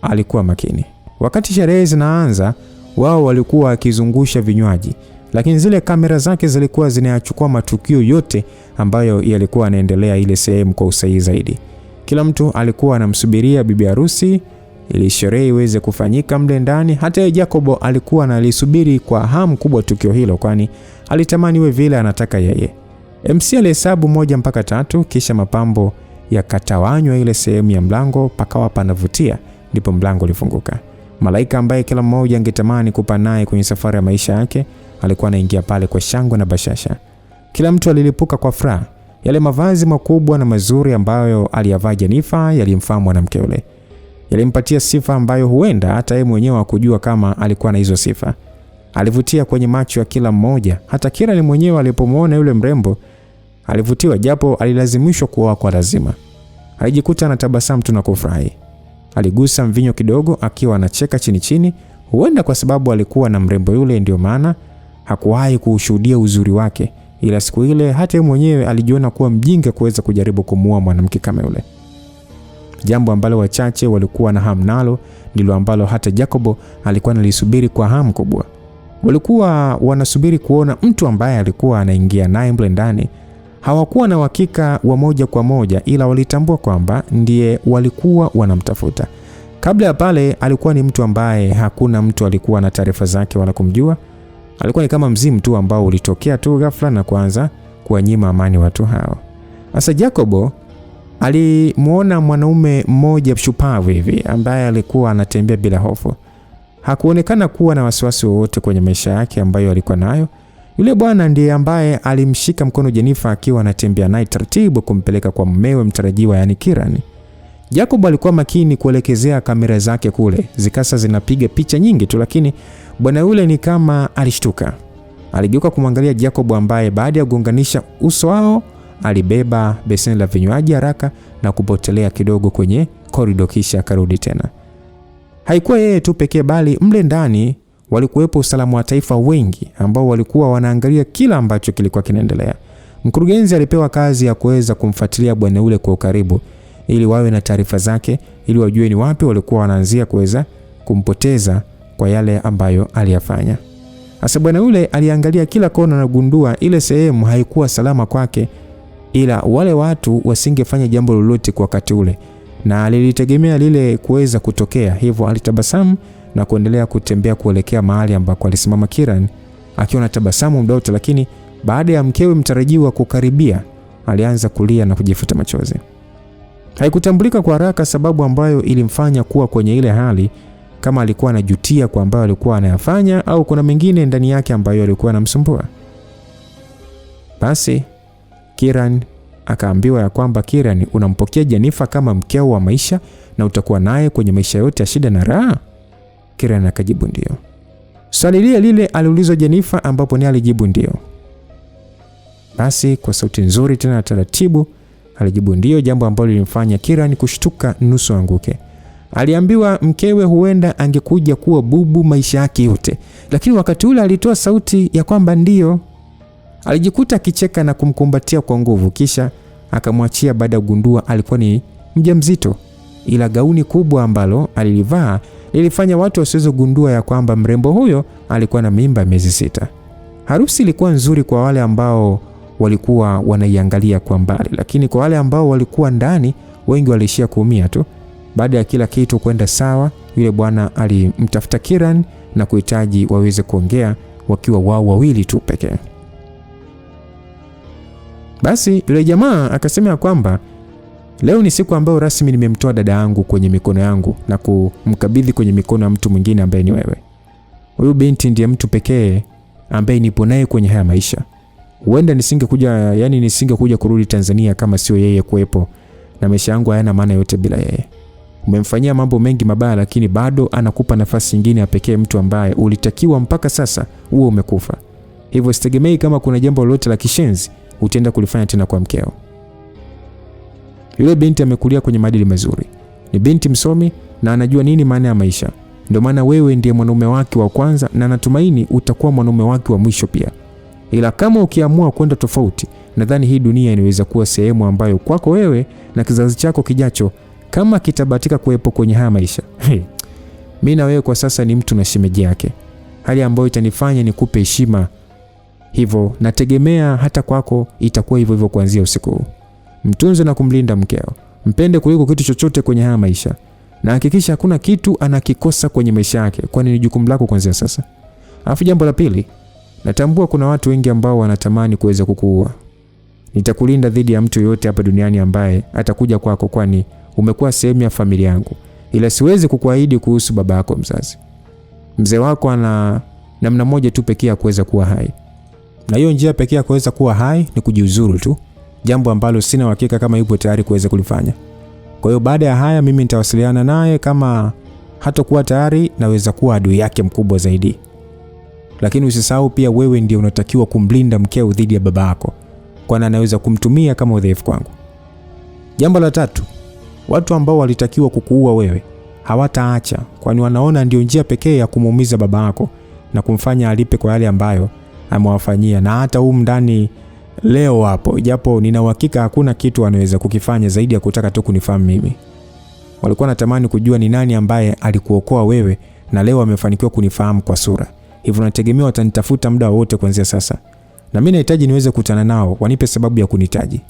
alikuwa makini. Wakati sherehe zinaanza, wao walikuwa wakizungusha vinywaji, lakini zile kamera zake zilikuwa zinayachukua matukio yote ambayo yalikuwa yanaendelea ile sehemu kwa usahihi zaidi. Kila mtu alikuwa anamsubiria bibi harusi ili sherehe iweze kufanyika mle ndani. Hata Jacobo alikuwa analisubiri kwa hamu kubwa tukio hilo, kwani alitamani iwe vile anataka yeye. MC alihesabu 1 mpaka 3, kisha mapambo yakatawanywa ile sehemu ya mlango pakawa panavutia, ndipo mlango ulifunguka. Malaika ambaye kila mmoja angetamani kupa naye kwenye safari ya maisha yake alikuwa anaingia pale kwa shangwe na bashasha. Kila mtu alilipuka kwa furaha. Yale mavazi makubwa na mazuri ambayo aliyavaa Jennifer yalimfaa mwanamke yule. Yalimpatia sifa ambayo huenda hata yeye mwenyewe hakujua kama alikuwa na hizo sifa. Alivutia kwenye macho ya kila mmoja. Hata Kira ni mwenyewe alipomwona yule mrembo alivutiwa, japo alilazimishwa kuoa kwa lazima. Alijikuta anatabasamu tu na kufurahi. Aligusa mvinyo kidogo akiwa anacheka chini chini, huenda kwa sababu alikuwa na mrembo yule ndio maana hakuwahi kushuhudia uzuri wake. Ila siku ile hata yeye mwenyewe alijiona kuwa mjinga kuweza kujaribu kumuoa mwanamke kama yule. Jambo ambalo wachache walikuwa na hamu nalo ndilo ambalo hata Jacobo alikuwa analisubiri kwa hamu kubwa. Walikuwa wanasubiri kuona mtu ambaye alikuwa anaingia naye mle ndani. Hawakuwa na uhakika wa moja kwa moja, ila walitambua kwamba ndiye walikuwa wanamtafuta. Kabla ya pale alikuwa ni mtu ambaye hakuna mtu alikuwa na taarifa zake wala kumjua. Alikuwa ni kama mzimu tu ambao ulitokea tu ghafla na kuanza kuwanyima amani watu hao. Sasa Jacobo alimuona mwanaume mmoja shupavu hivi ambaye alikuwa anatembea bila hofu. Hakuonekana kuwa na wasiwasi wowote kwenye maisha yake ambayo alikuwa nayo. Yule bwana ndiye ambaye alimshika mkono Jennifer akiwa anatembea naye taratibu kumpeleka kwa mumewe mtarajiwa, yani Kiran. Jacob alikuwa makini kuelekezea kamera zake kule, zikasa zinapiga picha nyingi tu, lakini bwana yule ni kama alishtuka. Aligeuka kumwangalia Jacob ambaye baada ya kuunganisha uso wao alibeba beseni la vinywaji haraka na kupotelea kidogo kwenye korido, kisha akarudi tena. Haikuwa yeye tu pekee, bali mle ndani walikuwepo usalama wa taifa wengi ambao walikuwa wanaangalia kila ambacho kilikuwa kinaendelea. Mkurugenzi alipewa kazi ya kuweza kumfuatilia bwana yule kwa ukaribu ili wawe na taarifa zake, ili wajue ni wapi walikuwa wanaanzia kuweza kumpoteza kwa yale ambayo aliyafanya. Sasa bwana yule aliangalia kila kona na gundua ile sehemu haikuwa salama kwake, ila wale watu wasingefanya jambo lolote kwa wakati ule, na alilitegemea lile kuweza kutokea. Hivyo alitabasamu na kuendelea kutembea kuelekea mahali ambako alisimama Kiran, akiwa na tabasamu muda wote, lakini baada ya mkewe mtarajiwa kukaribia, alianza kulia na kujifuta machozi. Haikutambulika kwa haraka sababu ambayo ilimfanya kuwa kwenye ile hali, kama alikuwa anajutia kwa ambayo alikuwa anayafanya au kuna mengine ndani yake ambayo alikuwa anamsumbua. Basi Kiran akaambiwa ya kwamba Kiran, unampokea Jennifer kama mkeo wa maisha na utakuwa naye kwenye maisha yote ya shida na raha? Kiran akajibu ndio. Swali lile aliulizwa Jennifer, ambapo ni alijibu ndio. Basi kwa sauti nzuri tena taratibu alijibu ndio, jambo ambalo lilimfanya Kiran kushtuka nusu anguke. Aliambiwa mkewe huenda angekuja kuwa bubu maisha yake yote, lakini wakati ule alitoa sauti ya kwamba ndio. Alijikuta akicheka na kumkumbatia kwa nguvu, kisha akamwachia baada ya kugundua alikuwa ni mjamzito, ila gauni kubwa ambalo alilivaa lilifanya watu wasiweze kugundua ya kwamba mrembo huyo alikuwa na mimba miezi 6. Harusi ilikuwa nzuri kwa wale ambao walikuwa wanaiangalia kwa mbali, lakini kwa wale ambao walikuwa ndani, wengi walishia kuumia tu. Baada ya kila kitu kwenda sawa, yule bwana alimtafuta Kiran na kuhitaji waweze kuongea wakiwa wao wawili tu pekee. Basi yule jamaa akasema kwamba leo ni siku ambayo rasmi nimemtoa dada yangu kwenye mikono yangu na kumkabidhi kwenye mikono ya mtu mwingine ambaye ni wewe. Huyu binti ndiye mtu pekee ambaye nipo naye kwenye haya maisha. Huenda nisingekuja kurudi Tanzania kama sio yeye kuwepo, na maisha yangu hayana maana yote bila yeye. Umemfanyia mambo mengi mabaya, lakini bado anakupa nafasi nyingine ya pekee, mtu ambaye ulitakiwa mpaka sasa uwe umekufa. Hivyo sitegemei kama kuna jambo lolote la kishenzi utaenda kulifanya tena kwa mkeo. Yule binti amekulia kwenye maadili mazuri. Ni binti msomi na anajua nini maana ya maisha. Ndio maana wewe ndiye mwanaume wake wa kwanza na natumaini utakuwa mwanaume wake wa mwisho pia. Ila kama ukiamua kwenda tofauti, nadhani hii dunia inaweza kuwa sehemu ambayo kwako wewe na kizazi chako kijacho, kama kitabatika kuwepo kwenye haya maisha. Mimi na wewe kwa sasa ni mtu na shemeji yake, hali ambayo itanifanya nikupe heshima. Hivyo nategemea hata kwako itakuwa hivyo hivyo kuanzia usiku huu. Mtunze na kumlinda mkeo. Mpende kuliko kitu chochote kwenye haya maisha. Na hakikisha hakuna kitu anakikosa kwenye maisha yake, kwani ni jukumu lako kuanzia sasa. Alafu jambo la pili, natambua kuna watu wengi ambao wanatamani kuweza kukuua. Nitakulinda dhidi ya mtu yote hapa duniani ambaye atakuja kwako, kwani umekuwa sehemu ya familia yangu. Ila siwezi kukuahidi kuhusu baba yako mzazi. Mzee wako ana namna moja tu pekee ya kuweza kuwa hai. Na hiyo njia pekee ya kuweza kuwa hai ni kujiuzuru tu. Jambo ambalo sina uhakika kama yupo tayari kuweza kulifanya. Kwa hiyo baada ya haya mimi nitawasiliana naye, kama hatakuwa tayari naweza kuwa adui yake mkubwa zaidi. Lakini usisahau pia wewe ndiye unatakiwa kumlinda mkeo dhidi ya baba yako, kwani anaweza kumtumia kama udhaifu kwangu. Jambo la tatu, watu ambao walitakiwa kukuua wewe hawataacha, kwani wanaona ndio njia pekee ya kumuumiza baba yako na kumfanya alipe kwa yale ambayo amewafanyia. Na hata ndani leo hapo, japo nina uhakika hakuna kitu anaweza kukifanya zaidi ya kutaka tu kunifahamu mimi. Walikuwa natamani kujua ni nani ambaye alikuokoa wewe, na leo amefanikiwa kunifahamu kwa sura. Hivyo nategemea watanitafuta muda wote kuanzia sasa. Na mimi nahitaji niweze kukutana nao, wanipe sababu ya kunihitaji.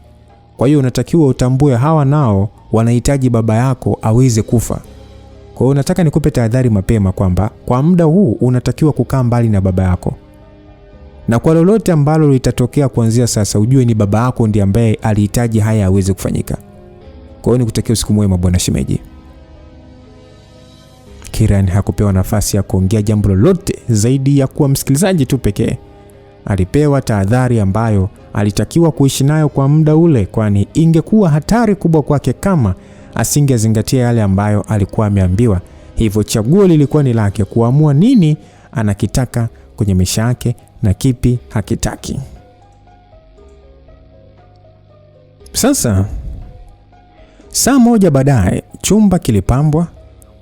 Kwa hiyo unatakiwa utambue hawa nao wanahitaji baba yako aweze kufa. Kwa hiyo nataka nikupe tahadhari mapema kwamba kwa muda huu unatakiwa kukaa mbali na baba yako. Na kwa lolote ambalo litatokea kuanzia sasa, ujue ni baba yako ndiye ambaye alihitaji haya aweze kufanyika. Kwa hiyo nikutakia usiku mwema bwana shemeji. Kiran hakupewa nafasi ya kuongea jambo lolote zaidi ya kuwa msikilizaji tu pekee. Alipewa tahadhari ambayo alitakiwa kuishi nayo kwa muda ule, kwani ingekuwa hatari kubwa kwake kama asingezingatia yale ambayo alikuwa ameambiwa. Hivyo chaguo lilikuwa ni lake kuamua nini anakitaka kwenye maisha yake na kipi hakitaki. Sasa saa moja baadaye, chumba kilipambwa,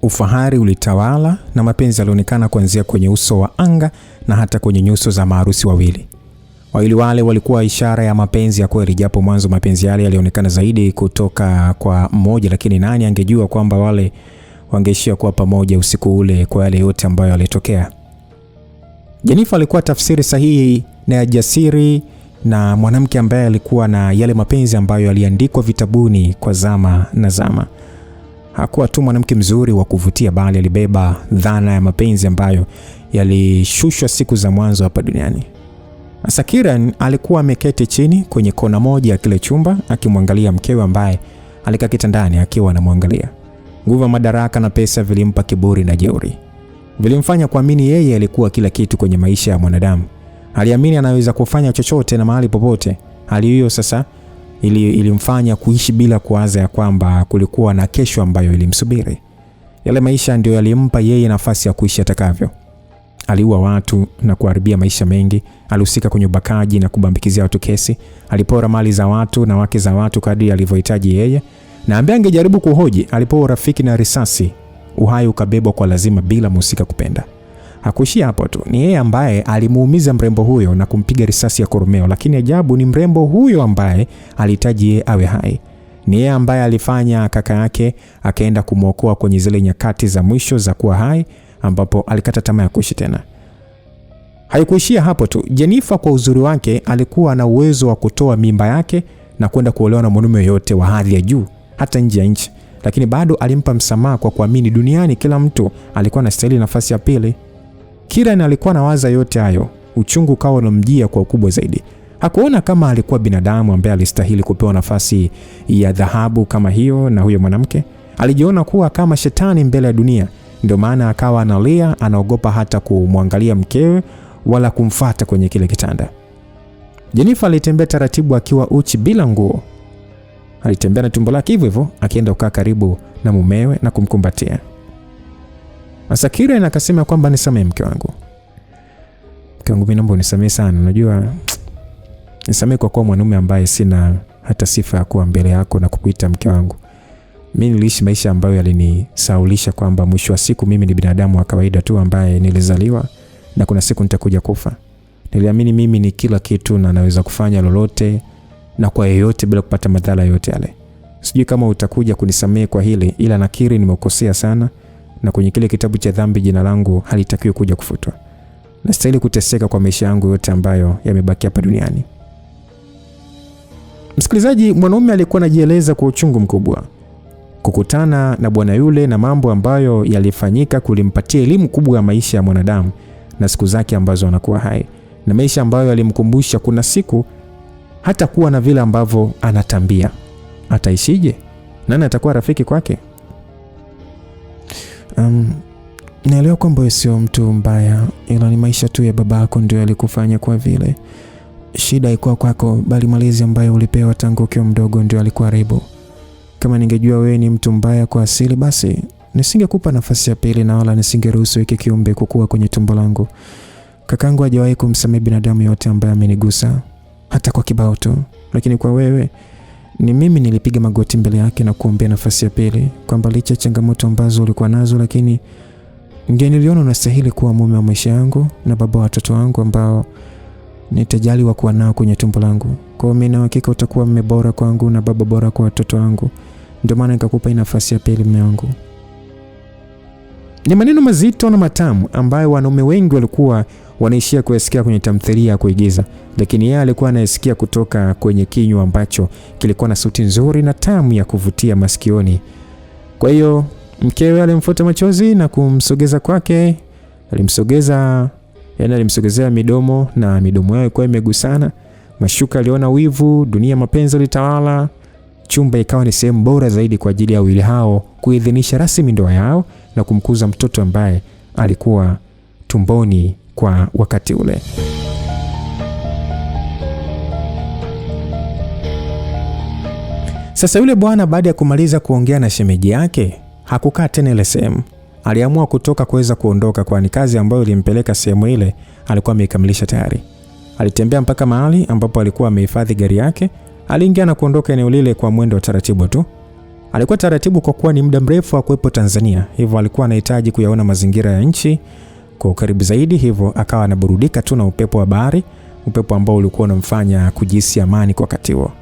ufahari ulitawala na mapenzi yalionekana kuanzia kwenye uso wa anga na hata kwenye nyuso za maharusi wawili. Wawili wale walikuwa ishara ya mapenzi ya kweli, japo mwanzo mapenzi yale yalionekana zaidi kutoka kwa mmoja, lakini nani angejua kwamba wale wangeishia kuwa pamoja usiku ule kwa yale yote ambayo yalitokea. Jennifer alikuwa tafsiri sahihi na ya jasiri na mwanamke ambaye alikuwa na yale mapenzi ambayo yaliandikwa vitabuni kwa zama na zama. Hakuwa tu mwanamke mzuri wa kuvutia, bali alibeba dhana ya mapenzi ambayo yalishushwa siku za mwanzo hapa duniani. Kiran alikuwa ameketi chini kwenye kona moja ya kile chumba akimwangalia mkewe ambaye alikaa kitandani akiwa anamwangalia. Nguvu, madaraka na pesa vilimpa kiburi na jeuri. Vilimfanya kuamini yeye alikuwa kila kitu kwenye maisha ya mwanadamu. Aliamini anaweza kufanya chochote na mahali popote. Hali hiyo sasa ilimfanya kuishi bila kuwaza ya kwamba kulikuwa na kesho ambayo ilimsubiri. Yale maisha ndio yalimpa yeye nafasi ya kuishi atakavyo. Aliua watu na kuharibia maisha mengi. Alihusika kwenye ubakaji na kubambikizia watu kesi. Alipora mali za watu na wake za watu kadri alivyohitaji yeye. Na ambaye angejaribu kuhoji, alipewa rafiki na risasi. Uhai ukabebwa kwa lazima bila mhusika kupenda. Hakuishia hapo tu. Ni yeye ambaye alimuumiza mrembo huyo na kumpiga risasi ya koromeo, lakini ajabu ni mrembo huyo ambaye alihitaji yeye awe hai. Ni yeye ambaye alifanya kaka yake akaenda kumwokoa kwenye zile nyakati za mwisho za kuwa hai, ambapo alikata tamaa ya kuishi tena. Haikuishia hapo tu. Jennifer kwa uzuri wake alikuwa na uwezo wa kutoa mimba yake na kwenda kuolewa na mwanaume yote wa hadhi ya juu hata nje ya nchi, lakini bado alimpa msamaha kwa kuamini duniani kila mtu alikuwa anastahili nafasi ya pili. Kiran alikuwa anawaza yote hayo. Uchungu kawa unamjia kwa ukubwa zaidi. Hakuona kama alikuwa binadamu ambaye alistahili kupewa nafasi ya dhahabu kama hiyo na huyo mwanamke. Alijiona kuwa kama shetani mbele ya dunia. Ndio maana akawa analia, anaogopa hata kumwangalia mkewe wala kumfuata kwenye kile kitanda. Jennifer alitembea taratibu akiwa uchi bila nguo. Alitembea na tumbo lake hivyo hivyo, akienda kukaa karibu na mumewe na kumkumbatia. Sasa Kiran akasema kwamba nisamehe mke wangu. Mke wangu, mimi naomba unisamehe sana. Unajua nisamehe kwa kuwa mwanaume ambaye sina hata sifa ya kuwa mbele yako na kukuita mke wangu. Mimi niliishi maisha ambayo yalinisaulisha kwamba mwisho wa siku mimi ni binadamu wa kawaida tu ambaye nilizaliwa na kuna siku nitakuja kufa. Niliamini mimi ni kila kitu na naweza kufanya lolote na kwa yeyote bila kupata madhara yote yale. Sijui kama utakuja kunisamehe kwa hili, ila nakiri nimekosea sana na kwenye kile kitabu cha dhambi jina langu halitakiwi kuja kufutwa. Nastahili kuteseka kwa maisha yangu yote ambayo yamebaki hapa duniani. Msikilizaji, mwanaume alikuwa anajieleza kwa uchungu mkubwa. Kukutana na bwana yule na mambo ambayo yalifanyika kulimpatia elimu kubwa ya maisha ya mwanadamu na siku zake ambazo anakuwa hai. Na maisha ambayo yalimkumbusha kuna siku hata kuwa na vile ambavyo anatambia. Ataishije? Nani atakuwa rafiki kwake? Naelewa kwamba sio mtu mbaya, ila ni maisha tu ya babako ndio yalikufanya kwa vile. Shida haikuwa kwako, bali malezi ambayo ulipewa tangu ukiwa mdogo ndio alikuwa haribu. Kama ningejua wewe ni mtu mbaya kwa asili, basi nisingekupa nafasi ya pili na wala nisingeruhusu hiki kiumbe kukua kwenye tumbo langu. Kakangu hajawahi kumsamehe binadamu yote ambaye amenigusa, hata kwa kibao tu. Lakini kwa wewe, ni mimi nilipiga magoti mbele yake na kuombea nafasi ya pili, kwamba licha changamoto ambazo ulikuwa nazo, lakini ndio niliona unastahili kuwa mume wa maisha yangu na baba wa watoto wangu ambao nitajaliwa kuwa nao kwenye tumbo langu. Kwa mimi na hakika utakuwa mume bora kwangu na baba bora kwa watoto wangu. Ndio maana nikakupa nafasi ya pili, mume wangu. Ni maneno mazito na matamu ambayo wanaume wengi walikuwa wanaishia kuyasikia kwenye tamthilia ya kuigiza, lakini yeye alikuwa anayesikia kutoka kwenye kinywa ambacho kilikuwa na sauti nzuri na tamu ya kuvutia masikioni. Kwa hiyo mkewe alimfuta machozi na kumsogeza kwake. Alimsogezea midomo na midomo yao ilikuwa imegusana. Mashuka aliona wivu, dunia mapenzi litawala. Chumba ikawa ni sehemu bora zaidi kwa ajili ya wawili hao kuidhinisha rasmi ndoa yao na kumkuza mtoto ambaye alikuwa tumboni kwa wakati ule. Sasa yule bwana baada ya kumaliza kuongea na shemeji yake, hakukaa tena ile sehemu. Aliamua kutoka kuweza kuondoka, kwani kazi ambayo ilimpeleka sehemu ile alikuwa ameikamilisha tayari. Alitembea mpaka mahali ambapo alikuwa amehifadhi gari yake. Aliingia na kuondoka eneo lile kwa mwendo wa taratibu tu. Alikuwa taratibu kwa kuwa ni muda mrefu hakuwepo Tanzania, hivyo alikuwa anahitaji kuyaona mazingira ya nchi kwa karibu zaidi, hivyo akawa anaburudika tu na upepo wa bahari, upepo ambao ulikuwa unamfanya kujihisi amani kwa wakati huo.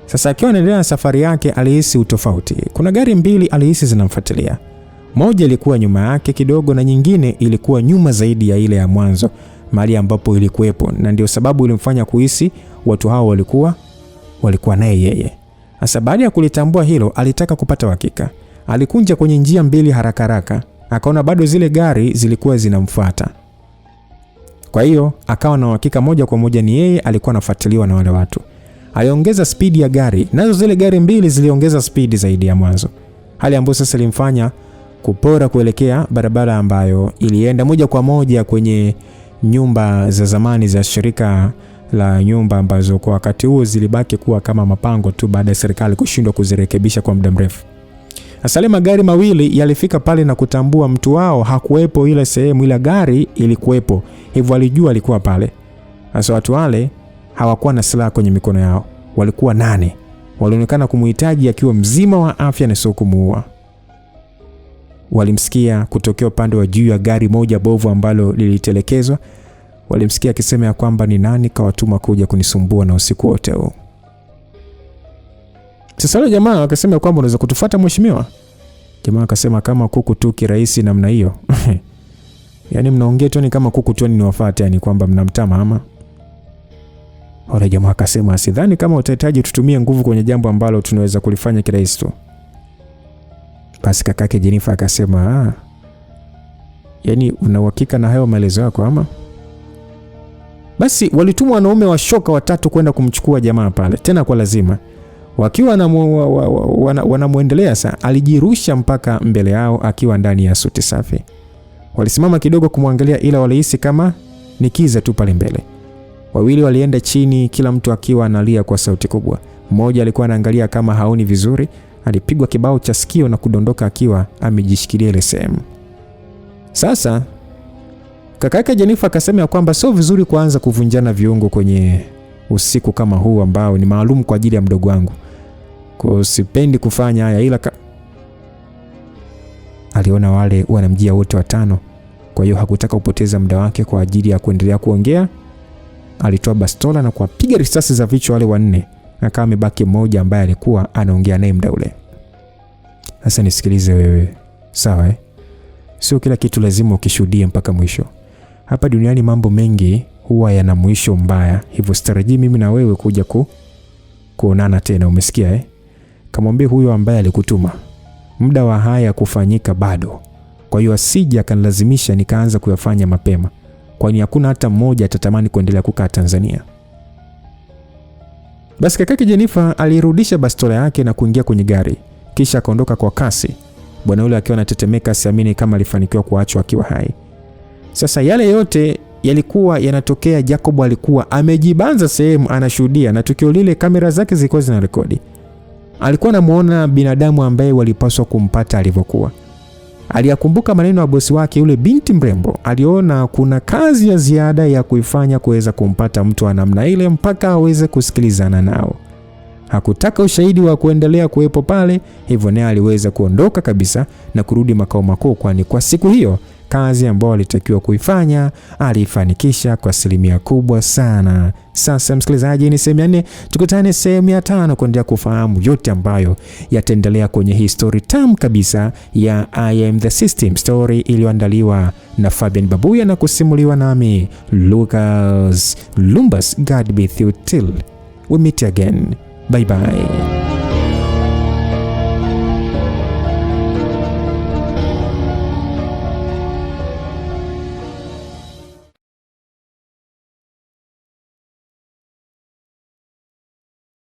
Sasa akiwa anaendelea na safari yake alihisi utofauti. Kuna gari mbili alihisi zinamfuatilia. Moja ilikuwa nyuma yake kidogo na nyingine ilikuwa nyuma zaidi ya ile ya mwanzo, mahali ambapo ilikuwepo, na ndio sababu ilimfanya kuhisi watu hao walikuwa naye yeye. Sasa baada ya kulitambua hilo, alitaka kupata uhakika. Alikunja kwenye njia mbili haraka haraka, akaona bado zile gari zilikuwa zinamfuata. Kwa hiyo akawa na uhakika moja kwa moja ni yeye alikuwa anafuatiliwa na wale watu. aliongeza spidi ya gari, nazo zile gari mbili ziliongeza spidi zaidi ya mwanzo, hali ambayo sasa ilimfanya kupora kuelekea barabara ambayo ilienda moja kwa moja kwenye nyumba za zamani za shirika la nyumba ambazo kwa wakati huo zilibaki kuwa kama mapango tu baada ya serikali kushindwa kuzirekebisha kwa muda mrefu. Hasa magari mawili yalifika pale na kutambua mtu wao hakuwepo ile sehemu, ila gari ilikuwepo, hivyo alijua alikuwa pale. Hasa watu wale hawakuwa na silaha kwenye mikono yao, walikuwa 8. Walionekana kumhitaji akiwa mzima wa afya na sio kumuua. Walimsikia kutokea upande wa juu ya gari moja bovu ambalo lilitelekezwa. Walimsikia akisema ya kwamba ni nani kawatuma kuja kunisumbua na usiku wote huu. Sasa yule jamaa akasema kwamba unaweza kutufuata mheshimiwa. Jamaa akasema kama kuku tu kirahisi namna hiyo. Yaani mnaongea tu ni kama kuku tu niwafuate, yani kwamba mnamtama ama. Wale jamaa akasema sidhani kama utahitaji tutumie nguvu kwenye jambo ambalo tunaweza kulifanya kirahisi tu. Basi kakake Jennifer akasema yaani una uhakika na hayo maelezo yako ama? Basi walitumwa wanaume wa shoka 3 kwenda kumchukua jamaa pale, tena kwa lazima. Wakiwa wanamuendelea sasa, alijirusha mpaka mbele yao akiwa ndani ya suti safi. Walisimama kidogo kumwangalia, ila walihisi kama nikiza tu pale mbele. Wawili walienda chini, kila mtu akiwa analia kwa sauti kubwa. Mmoja alikuwa anaangalia kama haoni vizuri, alipigwa kibao cha sikio na kudondoka akiwa amejishikilia ile sehemu. Sasa kakake Jennifer akasema kwamba sio vizuri kuanza kuvunjana viungo kwenye usiku kama huu ambao ni maalum kwa ajili ya mdogo wangu. Kwa sipendi kufanya haya, ila aliona wale wanamjia wote 5. Kwa hiyo hakutaka kupoteza muda wake kwa ajili ya kuendelea kuongea. Alitoa bastola na kuwapiga risasi za vichwa wale 4. Na kama amebaki mmoja ambaye alikuwa anaongea naye muda ule. Sasa nisikilize wewe. Sawa Sio kila kitu lazima ukishuhudie mpaka mwisho. Hapa duniani mambo mengi huwa yana mwisho mbaya. Hivyo sitarajii mimi na wewe kuja kuonana tena, umesikia Kamwambie huyo ambaye alikutuma. Muda wa haya kufanyika bado. Kwa hiyo asije akanilazimisha nikaanza kuyafanya mapema. Kwani hakuna hata mmoja atatamani kuendelea kukaa Tanzania. Basi kakake Jennifer alirudisha bastola yake na kuingia kwenye gari. Kisha akaondoka kwa kasi. Bwana yule akiwa anatetemeka, siamini kama alifanikiwa kuachwa akiwa hai. Sasa yale yote yalikuwa yanatokea, Jacob alikuwa amejibanza sehemu anashuhudia, na tukio lile kamera zake zilikuwa zinarekodi. Alikuwa anamuona binadamu ambaye walipaswa kumpata alivyokuwa. Aliyakumbuka maneno ya bosi wake yule binti mrembo. Aliona kuna kazi ya ziada ya kuifanya kuweza kumpata mtu wa namna ile mpaka aweze kusikilizana nao. Hakutaka ushahidi wa kuendelea kuwepo pale, hivyo naye aliweza kuondoka kabisa na kurudi makao makuu, kwani kwa siku hiyo kazi ambayo alitakiwa kuifanya alifanikisha kwa asilimia kubwa sana. Sasa msikilizaji, ni sehemu ya 4, tukutane sehemu ya 5 kuendelea kufahamu yote ambayo yataendelea kwenye hii story tamu kabisa ya I Am The System, story iliyoandaliwa na Fabian Babuya na kusimuliwa nami Lucas Lumbas. God be with you till we meet again. Bye bye.